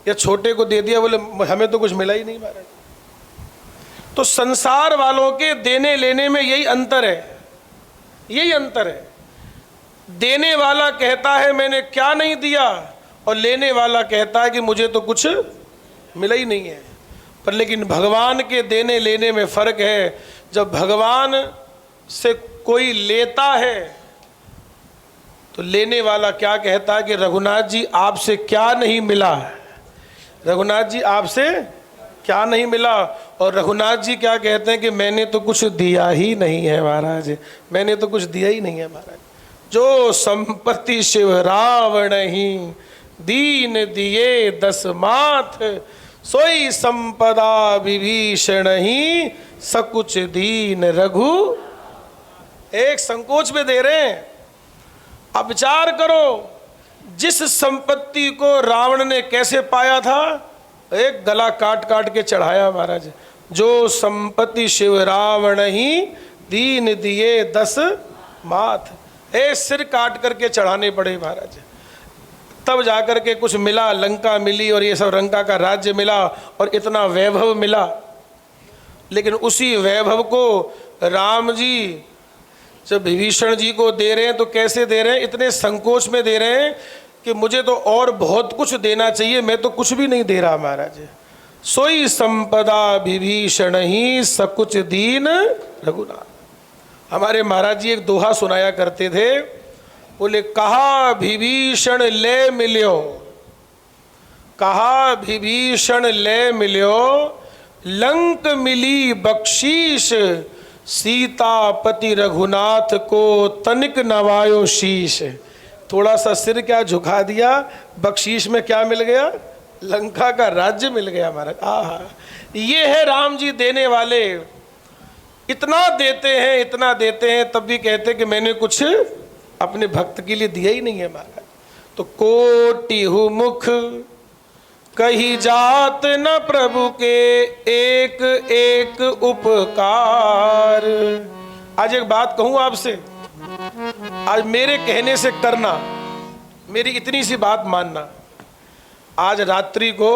या छोटे को दे दिया, बोले हमें तो कुछ मिला ही नहीं महाराज। तो संसार वालों के देने लेने में यही अंतर है, यही अंतर है। देने वाला कहता है मैंने क्या नहीं दिया, और लेने वाला कहता है कि मुझे तो कुछ मिला ही नहीं है। पर लेकिन भगवान के देने लेने में फर्क है। जब भगवान से कोई लेता है तो लेने वाला क्या कहता है कि रघुनाथ जी आपसे क्या नहीं मिला, रघुनाथ जी आपसे क्या नहीं मिला। और रघुनाथ जी क्या कहते हैं कि मैंने तो कुछ दिया ही नहीं है महाराज, मैंने तो कुछ दिया ही नहीं है महाराज। जो संपत्ति शिव रावण ही दीन दिए दस माथ, सोई संपदा विभीषण ही सकुच दीन रघु। एक संकोच में दे रहे हैं। अब विचार करो, जिस संपत्ति को रावण ने कैसे पाया था, एक गला काट काट के चढ़ाया महाराज। जो संपत्ति शिव रावण ही दीन दिए दस माथ, सिर काट करके चढ़ाने पड़े महाराज। तब जाकर के कुछ मिला, लंका मिली और ये सब लंका का राज्य मिला और इतना वैभव मिला। लेकिन उसी वैभव को राम जी जब विभीषण जी को दे रहे हैं तो कैसे दे रहे हैं? इतने संकोच में दे रहे हैं कि मुझे तो और बहुत कुछ देना चाहिए, मैं तो कुछ भी नहीं दे रहा महाराज। सोई संपदा विभीषण ही सकुच दीन रघुनाथ। हमारे महाराज जी एक दोहा सुनाया करते थे, बोले कहा विभीषण ले मिल्यो, कहा विभीषण ले मिल्यो, लंक मिली बख्शीश, सीतापति रघुनाथ को तनिक नवायो शीश। थोड़ा सा सिर क्या झुका दिया, बख्शीश में क्या मिल गया? लंका का राज्य मिल गया महाराज। आहा, ये है राम जी देने वाले। इतना देते हैं, इतना देते हैं, तब भी कहते कि मैंने कुछ अपने भक्त के लिए दिया ही नहीं है महाराज। तो कोटिहु मुख कही जात न प्रभु के, एक एक उपकार। आज एक बात कहूं आपसे, आज मेरे कहने से करना, मेरी इतनी सी बात मानना। आज रात्रि को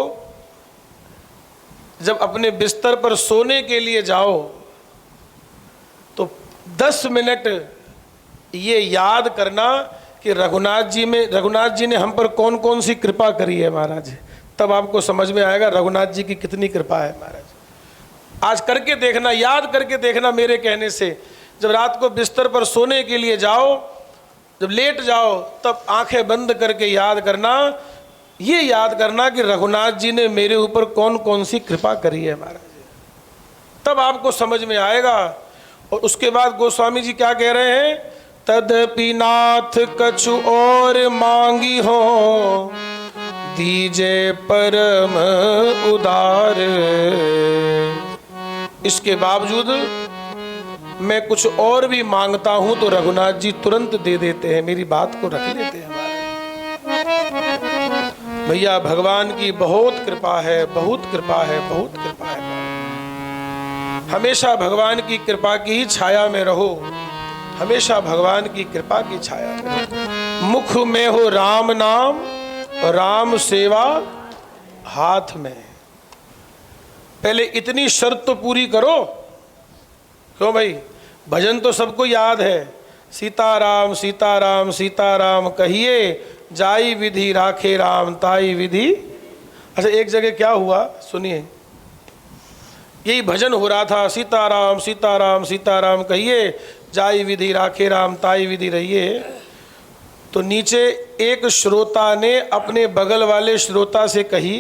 जब अपने बिस्तर पर सोने के लिए जाओ तो 10 मिनट ये याद करना कि रघुनाथ जी ने हम पर कौन कौन सी कृपा करी है महाराज। तब आपको समझ में आएगा रघुनाथ जी की कितनी कृपा है महाराज। आज करके देखना, याद करके देखना मेरे कहने से। जब रात को बिस्तर पर सोने के लिए जाओ, जब लेट जाओ, तब आंखें बंद करके याद करना, ये याद करना कि रघुनाथ जी ने मेरे ऊपर कौन कौन सी कृपा करी है महाराज। तब आपको समझ में आएगा। और उसके बाद गोस्वामी जी क्या कह रहे हैं? तदपि नाथ कछु और मांगी हो, दीजे परम उदार। इसके बावजूद मैं कुछ और भी मांगता हूं तो रघुनाथ जी तुरंत दे देते हैं, मेरी बात को रख लेते हैं हमारे। भैया भगवान की बहुत कृपा है, बहुत कृपा है, बहुत कृपा है। हमेशा भगवान की कृपा की ही छाया में रहो, हमेशा भगवान की कृपा की छाया में रहो। मुख में हो राम नाम, राम सेवा हाथ में। पहले इतनी शर्त तो पूरी करो। क्यों भाई, भजन तो सबको याद है, सीताराम सीताराम सीताराम कहिए, जाई विधि राखे राम ताई विधि। अच्छा, एक जगह क्या हुआ सुनिए, यही भजन हो रहा था, सीताराम सीताराम सीताराम कहिए, जाई विधि राखे राम ताई विधि रहिए। तो नीचे एक श्रोता ने अपने बगल वाले श्रोता से कही,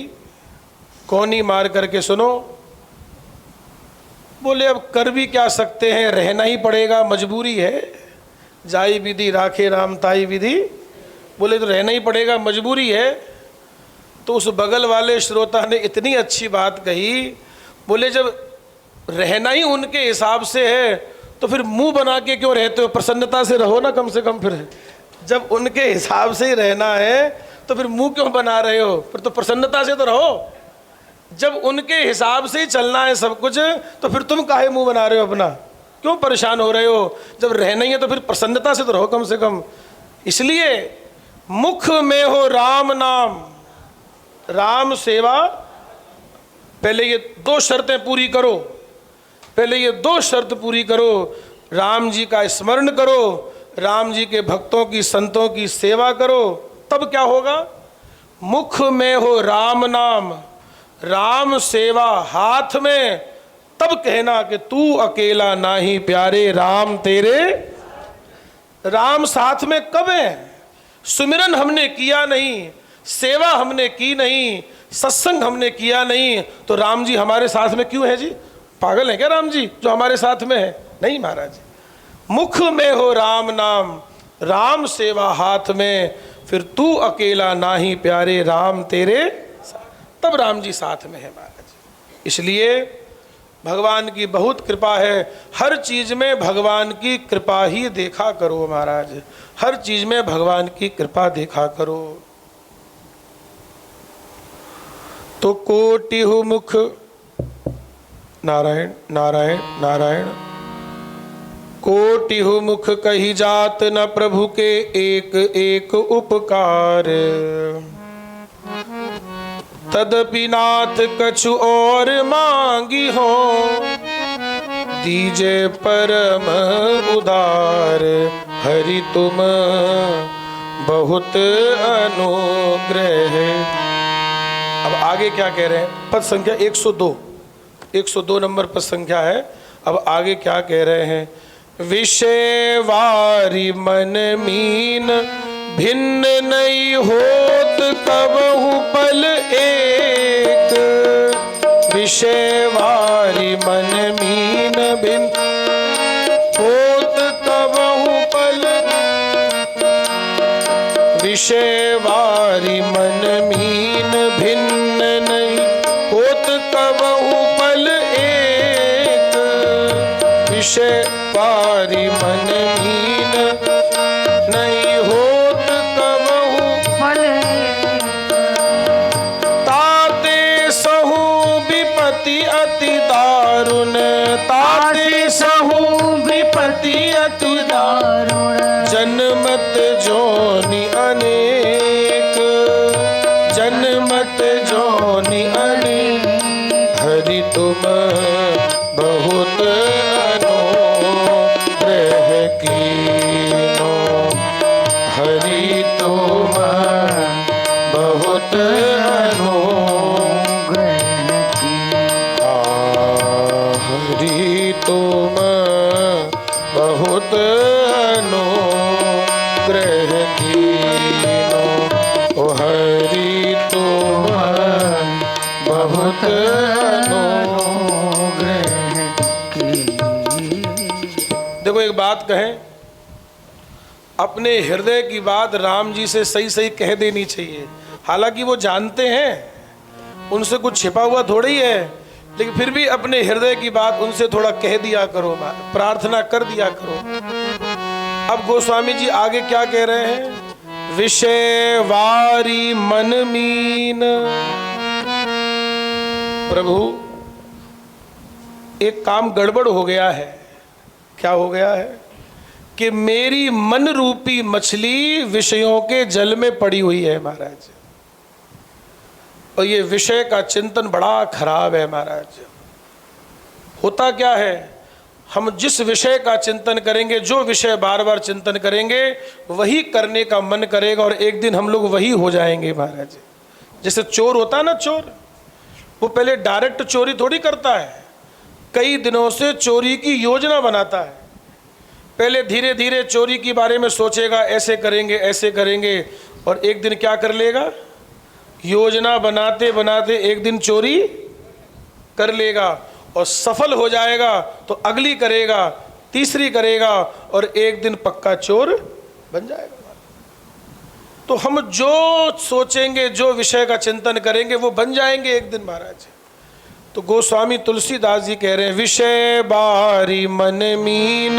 कौनी मार करके सुनो। बोले अब कर भी क्या सकते हैं, रहना ही पड़ेगा, मजबूरी है। जाई विधि राखे राम ताई विधि, बोले तो रहना ही पड़ेगा, मजबूरी है। तो उस बगल वाले श्रोता ने इतनी अच्छी बात कही, बोले जब रहना ही उनके हिसाब से है तो फिर मुंह बना के क्यों रहते हो, प्रसन्नता से रहो ना कम से कम। फिर जब उनके हिसाब से ही रहना है तो फिर मुंह क्यों बना रहे हो, फिर तो प्रसन्नता से तो रहो। जब उनके हिसाब से ही चलना है सब कुछ, तो फिर तुम काहे मुंह बना रहे हो अपना, क्यों परेशान हो रहे हो? जब रहना ही है तो फिर प्रसन्नता से तो रहो कम से कम। इसलिए मुख में हो राम नाम, राम सेवा। पहले ये 2 शर्तें पूरी करो, पहले ये 2 शर्त पूरी करो। राम जी का स्मरण करो, राम जी के भक्तों की संतों की सेवा करो, तब क्या होगा? मुख में हो राम नाम, राम सेवा हाथ में, तब कहना कि तू अकेला नाही प्यारे राम तेरे। राम साथ में कब है? सुमिरन हमने किया नहीं, सेवा हमने की नहीं, सत्संग हमने किया नहीं, तो राम जी हमारे साथ में क्यों है जी? पागल है क्या राम जी जो हमारे साथ में है? नहीं महाराज। मुख में हो राम नाम, राम सेवा हाथ में, फिर तू अकेला नाही प्यारे राम तेरे, तब राम जी साथ में है महाराज। इसलिए भगवान की बहुत कृपा है, हर चीज में भगवान की कृपा ही देखा करो महाराज, हर चीज में भगवान की कृपा देखा करो। तो कोटिहु मुख, नारायण नारायण नारायण, कोटिहु मुख कही जात न प्रभु के एक एक उपकार। तदपि नाथ कछु और मांगी हो, दीजे परम उदार। हरि तुम बहुत अनुग्रह। अब आगे क्या कह रहे हैं? पद संख्या 102 नंबर पद संख्या है। अब आगे क्या कह रहे हैं? विषय वारी मन मीन भिन्न नहीं होत कबहु पल एक। विषय वारी मन मीन भिन्न होत कबहु पल। विषय वारी मन मीन भिन्न नहीं होत कबहु पल एक। विषय वारी मन मीन नहीं होत कबहु पल। ताते सहु विपति अति दारुण। ताते सहु विपति अति दारुण। जन्मत जोनि अनेक। जन्मत जोनि अनेक। हरि तुम बहुत अनुग्रह कीनो। हरि तुम बहुत अनुग्रह कीनो। हरि तुम बहुत अनुग्रह कीनो। ओ हरि तुम बहुत अनुग्रह। देखो एक बात कहें, अपने हृदय की बात राम जी से सही सही कह देनी चाहिए। हालांकि वो जानते हैं, उनसे कुछ छिपा हुआ थोड़ा ही है, लेकिन फिर भी अपने हृदय की बात उनसे थोड़ा कह दिया करो, प्रार्थना कर दिया करो। अब गोस्वामी जी आगे क्या कह रहे हैं? विषय वारी मन मीन। प्रभु एक काम गड़बड़ हो गया है। क्या हो गया है? कि मेरी मन रूपी मछली विषयों के जल में पड़ी हुई है महाराज। और ये विषय का चिंतन बड़ा खराब है महाराज। होता क्या है, हम जिस विषय का चिंतन करेंगे, जो विषय बार बार चिंतन करेंगे, वही करने का मन करेगा और एक दिन हम लोग वही हो जाएंगे महाराज। जैसे चोर होता है ना, चोर वो पहले डायरेक्ट चोरी थोड़ी करता है, कई दिनों से चोरी की योजना बनाता है। पहले धीरे धीरे चोरी के बारे में सोचेगा, ऐसे करेंगे ऐसे करेंगे, और एक दिन क्या कर लेगा? योजना बनाते बनाते एक दिन चोरी कर लेगा और सफल हो जाएगा तो अगली करेगा, तीसरी करेगा और एक दिन पक्का चोर बन जाएगा। तो हम जो सोचेंगे, जो विषय का चिंतन करेंगे, वो बन जाएंगे एक दिन महाराज। तो गोस्वामी तुलसीदास जी कह रहे हैं, विषय बारी मन मीन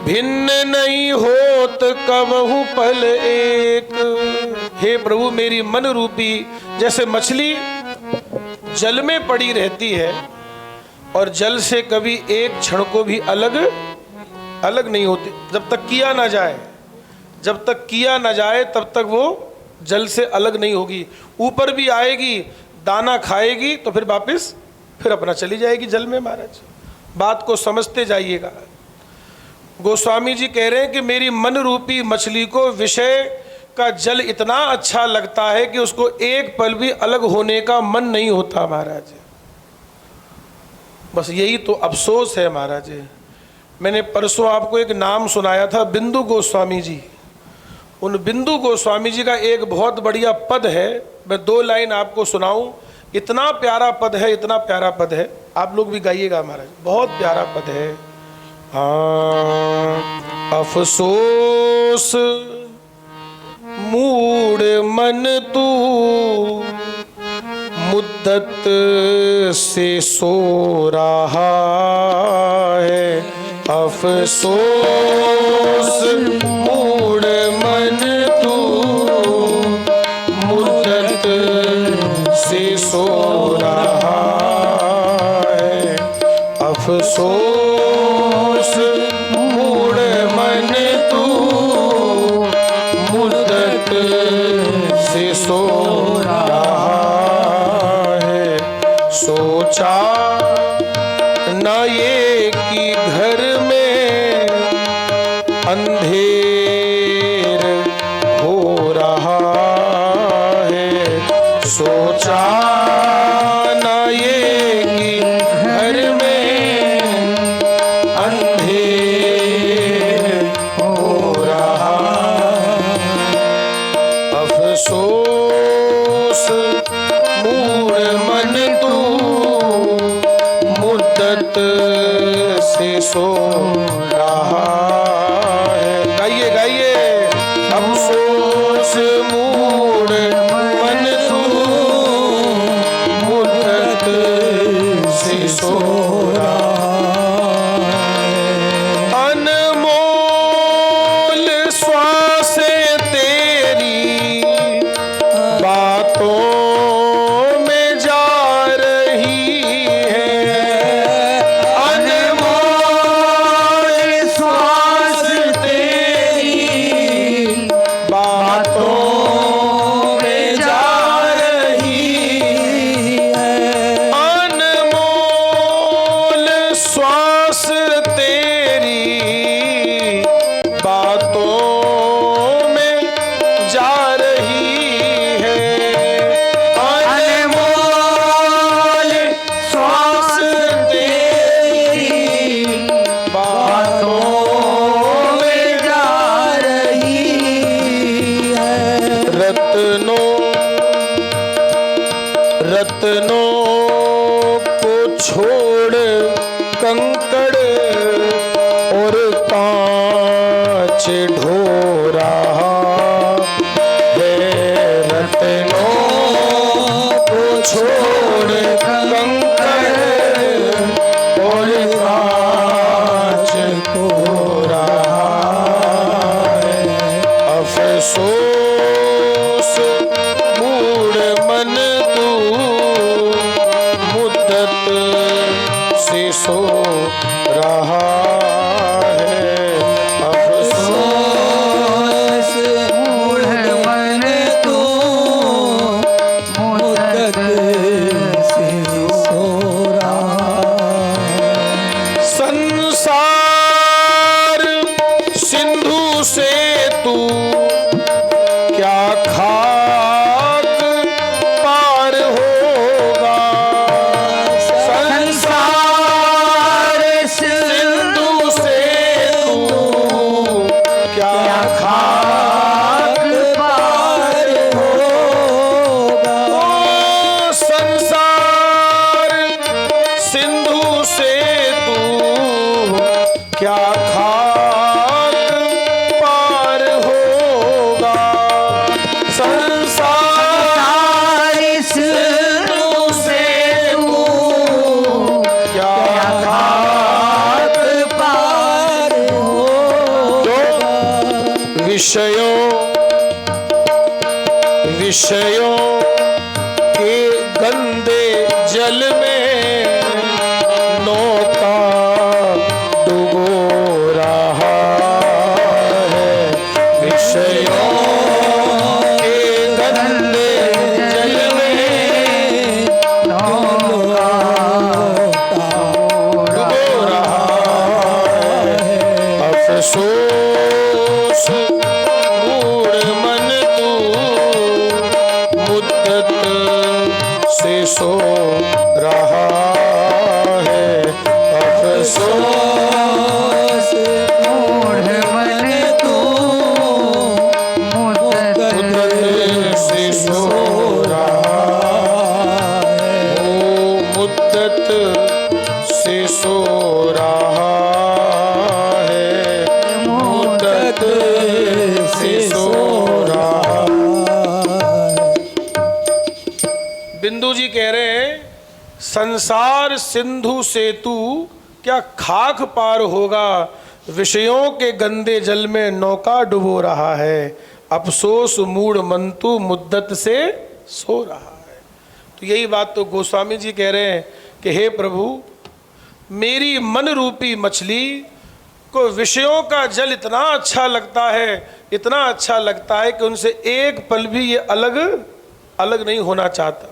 भिन्न नहीं होत कबहु पल एक। हे प्रभु, मेरी मन रूपी जैसे मछली जल में पड़ी रहती है और जल से कभी एक क्षण को भी अलग नहीं होती, जब तक किया ना जाए। जब तक किया ना जाए तब तक वो जल से अलग नहीं होगी। ऊपर भी आएगी, दाना खाएगी तो फिर वापस फिर अपना चली जाएगी जल में महाराज। बात को समझते जाइएगा। गोस्वामी जी कह रहे हैं कि मेरी मन रूपी मछली को विषय का जल इतना अच्छा लगता है कि उसको एक पल भी अलग होने का मन नहीं होता महाराज। बस यही तो अफसोस है महाराज। मैंने परसों आपको एक नाम सुनाया था, बिंदु गोस्वामी जी। उन बिंदु गोस्वामी जी का एक बहुत बढ़िया पद है, मैं 2 लाइन आपको सुनाऊं। इतना प्यारा पद है, इतना प्यारा पद है, आप लोग भी गाइएगा महाराज, बहुत प्यारा पद है। हाँ, अफसोस मूड मन तू मुद्दत से सो रहा है। अफसोस मूड मन तू मुद्दत से सो रहा है। अफसोस अफसोस मूड मन तू मुद्दत से सो रहा है। सोचा न ये कि घर में अंधेर हो रहा है। सोचा न ये कि घर में अंधेर हो रहा। अफसोस मूड मन तू मुद्दत से सो रहा है। गाइए गाइए। अफसोस मूड मन तू मुद्दत से सो रहा है। अनमोल श्वासें तेरी बातों में जा रही है। अनमोल श्वास तेरी बातों में जा रही है। अनमोल श्वास तेरी बातों में जा रही है। अनमोल श्वास तेरी बातों में जा रही है। रत्नों को छोड़ कंकड़ और कांच ढो रहा है। रत्नों को छोड़ कंकड़ और कांच ढो रहा है। अफसोस मूड मन तू मुद्दत से सो रहा है। अफसोस मूढ़ मन तू मुद्दत से सो रहा है। संसार सिंधु से तू क्या खाक पार होगा। संसार सिंधु से तू क्या खाक पार होगा। ओ संसार सिंधु से तू क्या खाक पार होगा। संसार सिंधु से तू क्या खाक पार तो विषयों के गंदे जल में नौका डुबो रहा है। विषयों के गंदे जल में नौका डुबो रहा है। अफसोस मूड मन तू मुद्दत से सो रहा है। अफसोस मूढ़ मन तू मुद्दत से सो रहा है। ओ मुद्दत से सो रहा है। मुद्दत से सो रहा। बिंदु जी कह रहे हैं संसार सिंधु सेतु क्या खाक पार होगा। विषयों के गंदे जल में नौका डुबो रहा है। अफसोस मूड मंतु मुद्दत से सो रहा है। तो यही बात तो गोस्वामी जी कह रहे हैं कि हे प्रभु, मेरी मन रूपी मछली को विषयों का जल इतना अच्छा लगता है, इतना अच्छा लगता है कि उनसे एक पल भी ये अलग अलग नहीं होना चाहता।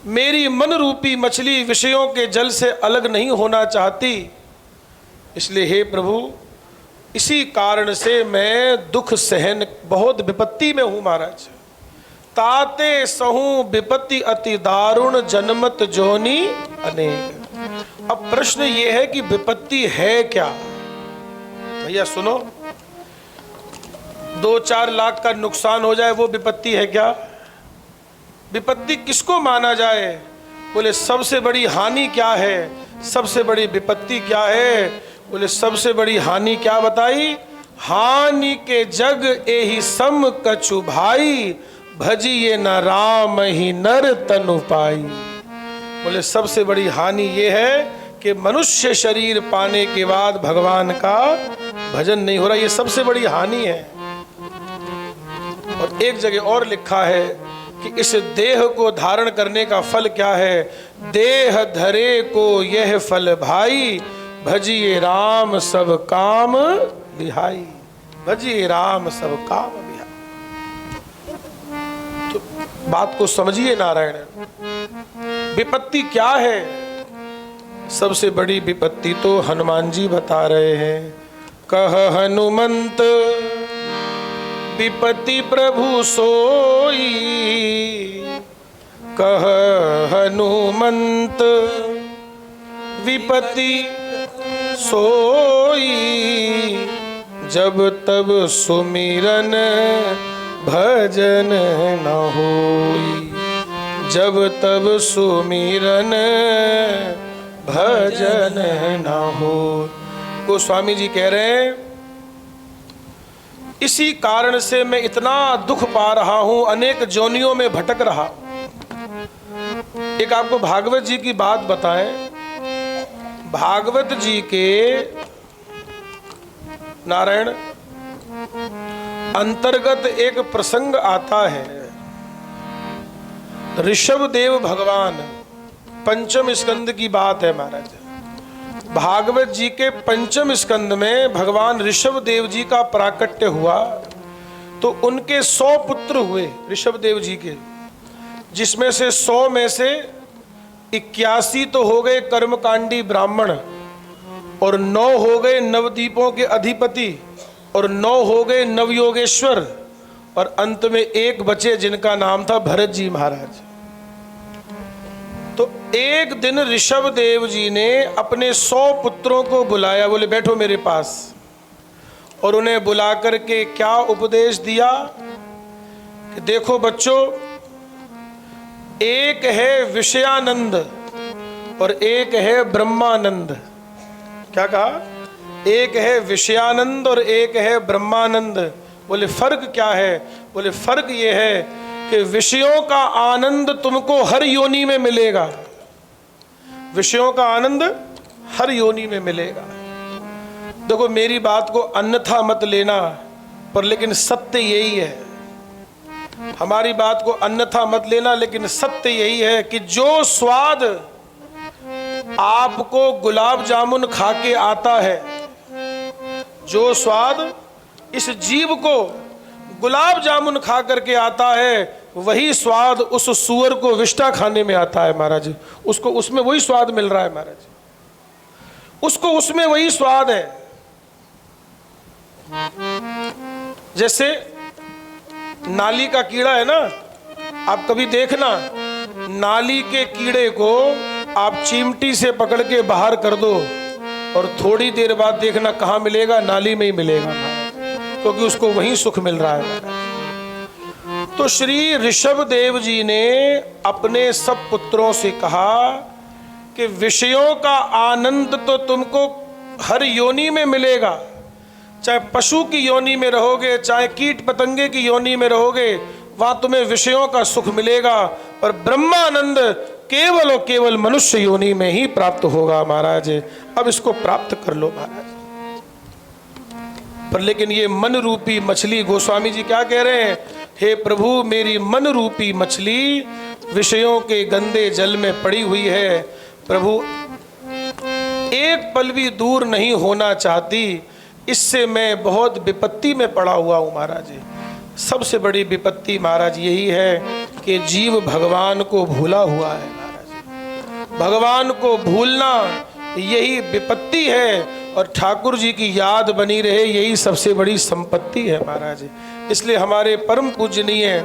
मेरी मन रूपी मछली विषयों के जल से अलग नहीं होना चाहती। इसलिए हे प्रभु, इसी कारण से मैं दुख सहन बहुत विपत्ति में हूँ महाराज। ताते सहूं विपत्ति अति दारुण, जनमत जोनी अनेक। अब प्रश्न ये है कि विपत्ति है क्या? भैया सुनो, 2-4 लाख का नुकसान हो जाए वो विपत्ति है क्या? विपत्ति किसको माना जाए? बोले सबसे बड़ी हानि क्या है, सबसे बड़ी विपत्ति क्या है? बोले सबसे बड़ी हानि क्या बताई? हानि के जग एहि सम कछु भाई, भजिए न राम ही नर तनु पाई। बोले सबसे बड़ी हानि ये है कि मनुष्य शरीर पाने के बाद भगवान का भजन नहीं हो रहा, ये सबसे बड़ी हानि है। और एक जगह और लिखा है कि इस देह को धारण करने का फल क्या है? देह धरे को यह फल भाई, भजिए राम सब काम बिहाई। भजिए राम सब काम बिहाई। तो बात को समझिए नारायण, विपत्ति क्या है? सबसे बड़ी विपत्ति तो हनुमान जी बता रहे हैं। कह हनुमंत विपत्ति प्रभु सोई, कह हनुमंत विपत्ति सोई, जब तब सुमिरन भजन न होई, जब तब सुमिरन भजन न हो। गोस्वामी जी कह रहे हैं इसी कारण से मैं इतना दुख पा रहा हूं, अनेक जोनियों में भटक रहा। एक आपको भागवत जी की बात बताएं। भागवत जी के नारायण अंतर्गत एक प्रसंग आता है। ऋषभदेव भगवान, पंचम स्कंद की बात है महाराज। भागवत जी के पंचम स्कंद में भगवान ऋषभदेव जी का प्राकट्य हुआ तो उनके 100 पुत्र हुए ऋषभदेव जी के, जिसमें से 100 में से 81 तो हो गए कर्मकांडी ब्राह्मण, और 9 हो गए नवद्वीपों के अधिपति, और 9 हो गए नवयोगेश्वर, और अंत में एक बचे जिनका नाम था भरत जी महाराज। तो एक दिन ऋषभदेव जी ने अपने 100 पुत्रों को बुलाया, बोले बैठो मेरे पास, और उन्हें बुला करके क्या उपदेश दिया कि देखो बच्चों, एक है विषयानंद और एक है ब्रह्मानंद। क्या कहा? एक है विषयानंद और एक है ब्रह्मानंद। बोले फर्क क्या है? बोले फर्क ये है कि विषयों का आनंद तुमको हर योनि में मिलेगा, विषयों का आनंद हर योनि में मिलेगा। देखो मेरी बात को अन्यथा मत लेना, पर लेकिन सत्य यही है। हमारी बात को अन्यथा मत लेना, लेकिन सत्य यही है कि जो स्वाद आपको गुलाब जामुन खा के आता है, जो स्वाद इस जीव को गुलाब जामुन खा करके आता है, वही स्वाद उस सुअर को विष्टा खाने में आता है महाराज। उसको उसमें वही स्वाद मिल रहा है महाराज, उसको उसमें वही स्वाद है। जैसे नाली का कीड़ा है ना, आप कभी देखना, नाली के कीड़े को आप चिमटी से पकड़ के बाहर कर दो और थोड़ी देर बाद देखना कहाँ मिलेगा? नाली में ही मिलेगा, क्योंकि उसको वहीं सुख मिल रहा है। तो श्री ऋषभदेव जी ने अपने सब पुत्रों से कहा कि विषयों का आनंद तो तुमको हर योनि में मिलेगा, चाहे पशु की योनि में रहोगे, चाहे कीट पतंगे की योनि में रहोगे, वहां तुम्हें विषयों का सुख मिलेगा, पर ब्रह्मानंद केवल और केवल मनुष्य योनि में ही प्राप्त होगा महाराज। अब इसको प्राप्त कर लो महाराज। पर लेकिन ये मन रूपी मछली, गोस्वामी जी क्या कह रहे हैं? हे प्रभु, मेरी मन रूपी मछली विषयों के गंदे जल में पड़ी हुई है। प्रभु एक पल भी दूर नहीं होना चाहती, इससे मैं बहुत विपत्ति में पड़ा हुआ हूँ महाराज जी। सबसे बड़ी विपत्ति महाराज यही है कि जीव भगवान को भूला हुआ है महाराज जी। भगवान को भूलना यही विपत्ति है, और ठाकुर जी की याद बनी रहे यही सबसे बड़ी संपत्ति है महाराज जी। इसलिए हमारे परम पूजनीय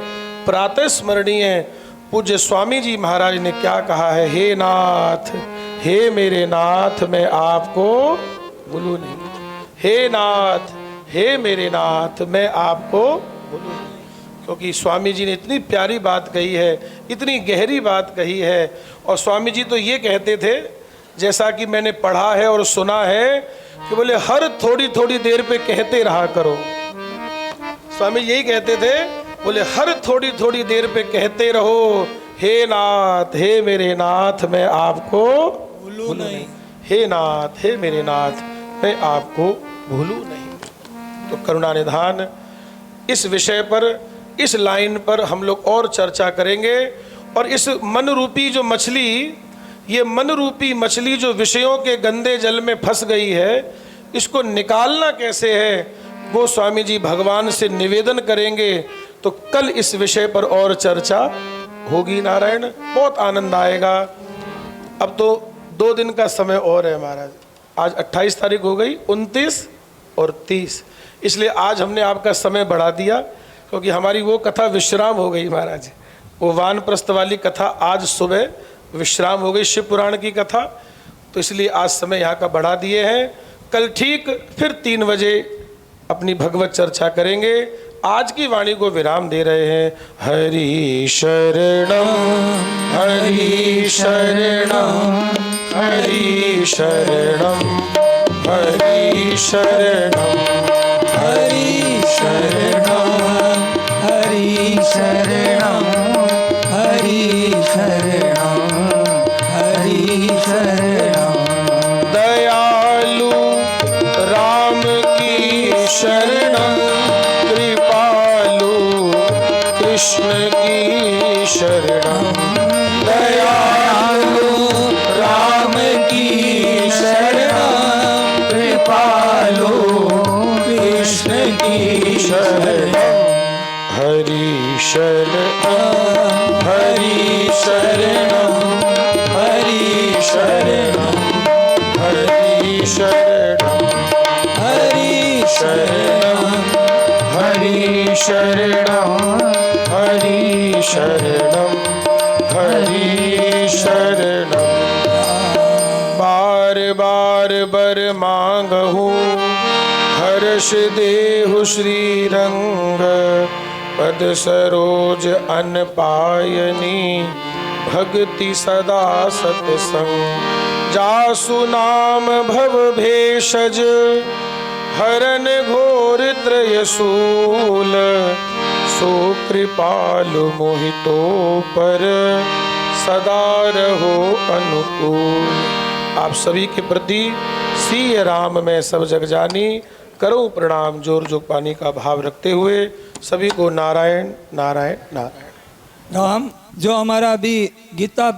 प्रातः स्मरणीय पूज्य स्वामी जी महाराज ने क्या कहा है, हे नाथ, हे मेरे नाथ, मैं आपको भूलूं नहीं। हे नाथ, हे मेरे नाथ, मैं आपको भूलूं नहीं। क्योंकि स्वामी जी ने इतनी प्यारी बात कही है, इतनी गहरी बात कही है। और स्वामी जी तो ये कहते थे, जैसा कि मैंने पढ़ा है और सुना है, कि बोले हर थोड़ी थोड़ी देर पे कहते रहा करो। स्वामी यही कहते थे, बोले हर थोड़ी थोड़ी देर पे कहते रहो, हे नाथ, हे मेरे नाथ, मैं आपको भूलूं नहीं। हे नाथ, हे मेरे नाथ, मैं आपको भूलूं नहीं। तो करुणा निधान इस विषय पर, इस लाइन पर हम लोग और चर्चा करेंगे। और इस मन रूपी जो मछली, ये मन रूपी मछली जो विषयों के गंदे जल में फंस गई है, इसको निकालना कैसे है, वो स्वामी जी भगवान से निवेदन करेंगे। तो कल इस विषय पर और चर्चा होगी नारायण, बहुत आनंद आएगा। अब तो 2 दिन का समय और है महाराज। आज 28 तारीख हो गई, 29 और 30, इसलिए आज हमने आपका समय बढ़ा दिया, क्योंकि हमारी वो कथा विश्राम हो गई महाराज। वो वानप्रस्थ वाली कथा आज सुबह विश्राम हो गई, शिव पुराण की कथा, तो इसलिए आज समय यहाँ का बढ़ा दिए हैं। कल ठीक फिर 3 बजे अपनी भगवत चर्चा करेंगे। आज की वाणी को विराम दे रहे हैं। हरि शरणम, हरि शरणम, हरि शरणम, हरि शरणम, हरि शरणम, हरि शरणम, हरि शरणम, हरि शरणम। दयालु राम की शरणम, कृपालु कृष्ण की शरणम। दयालु राम की शरणम, कृपालु कृष्ण की शरणम। हरि शरणम, हरि शरणम, हरि शरणम, हरि शरणम, हरि शरणम, हरि शरणम, हरि शरणम, हरि शरणम। बार बार बर मांगहूँ, हर्ष देहु श्रीरंग, पद सरोज अन पायनी, भक्ति सदा सतसंग। जासु नाम भव भेषज, हरन घोर त्रयशूल, सो कृपालु मोहितो पर, सदा रहो अनुकूल। आप सभी के प्रति श्री राम में सब जग जानी करो प्रणाम, जोर जोग पानी का भाव रखते हुए सभी को नारायण नारायण नारायण। हम जो हमारा अभी गीता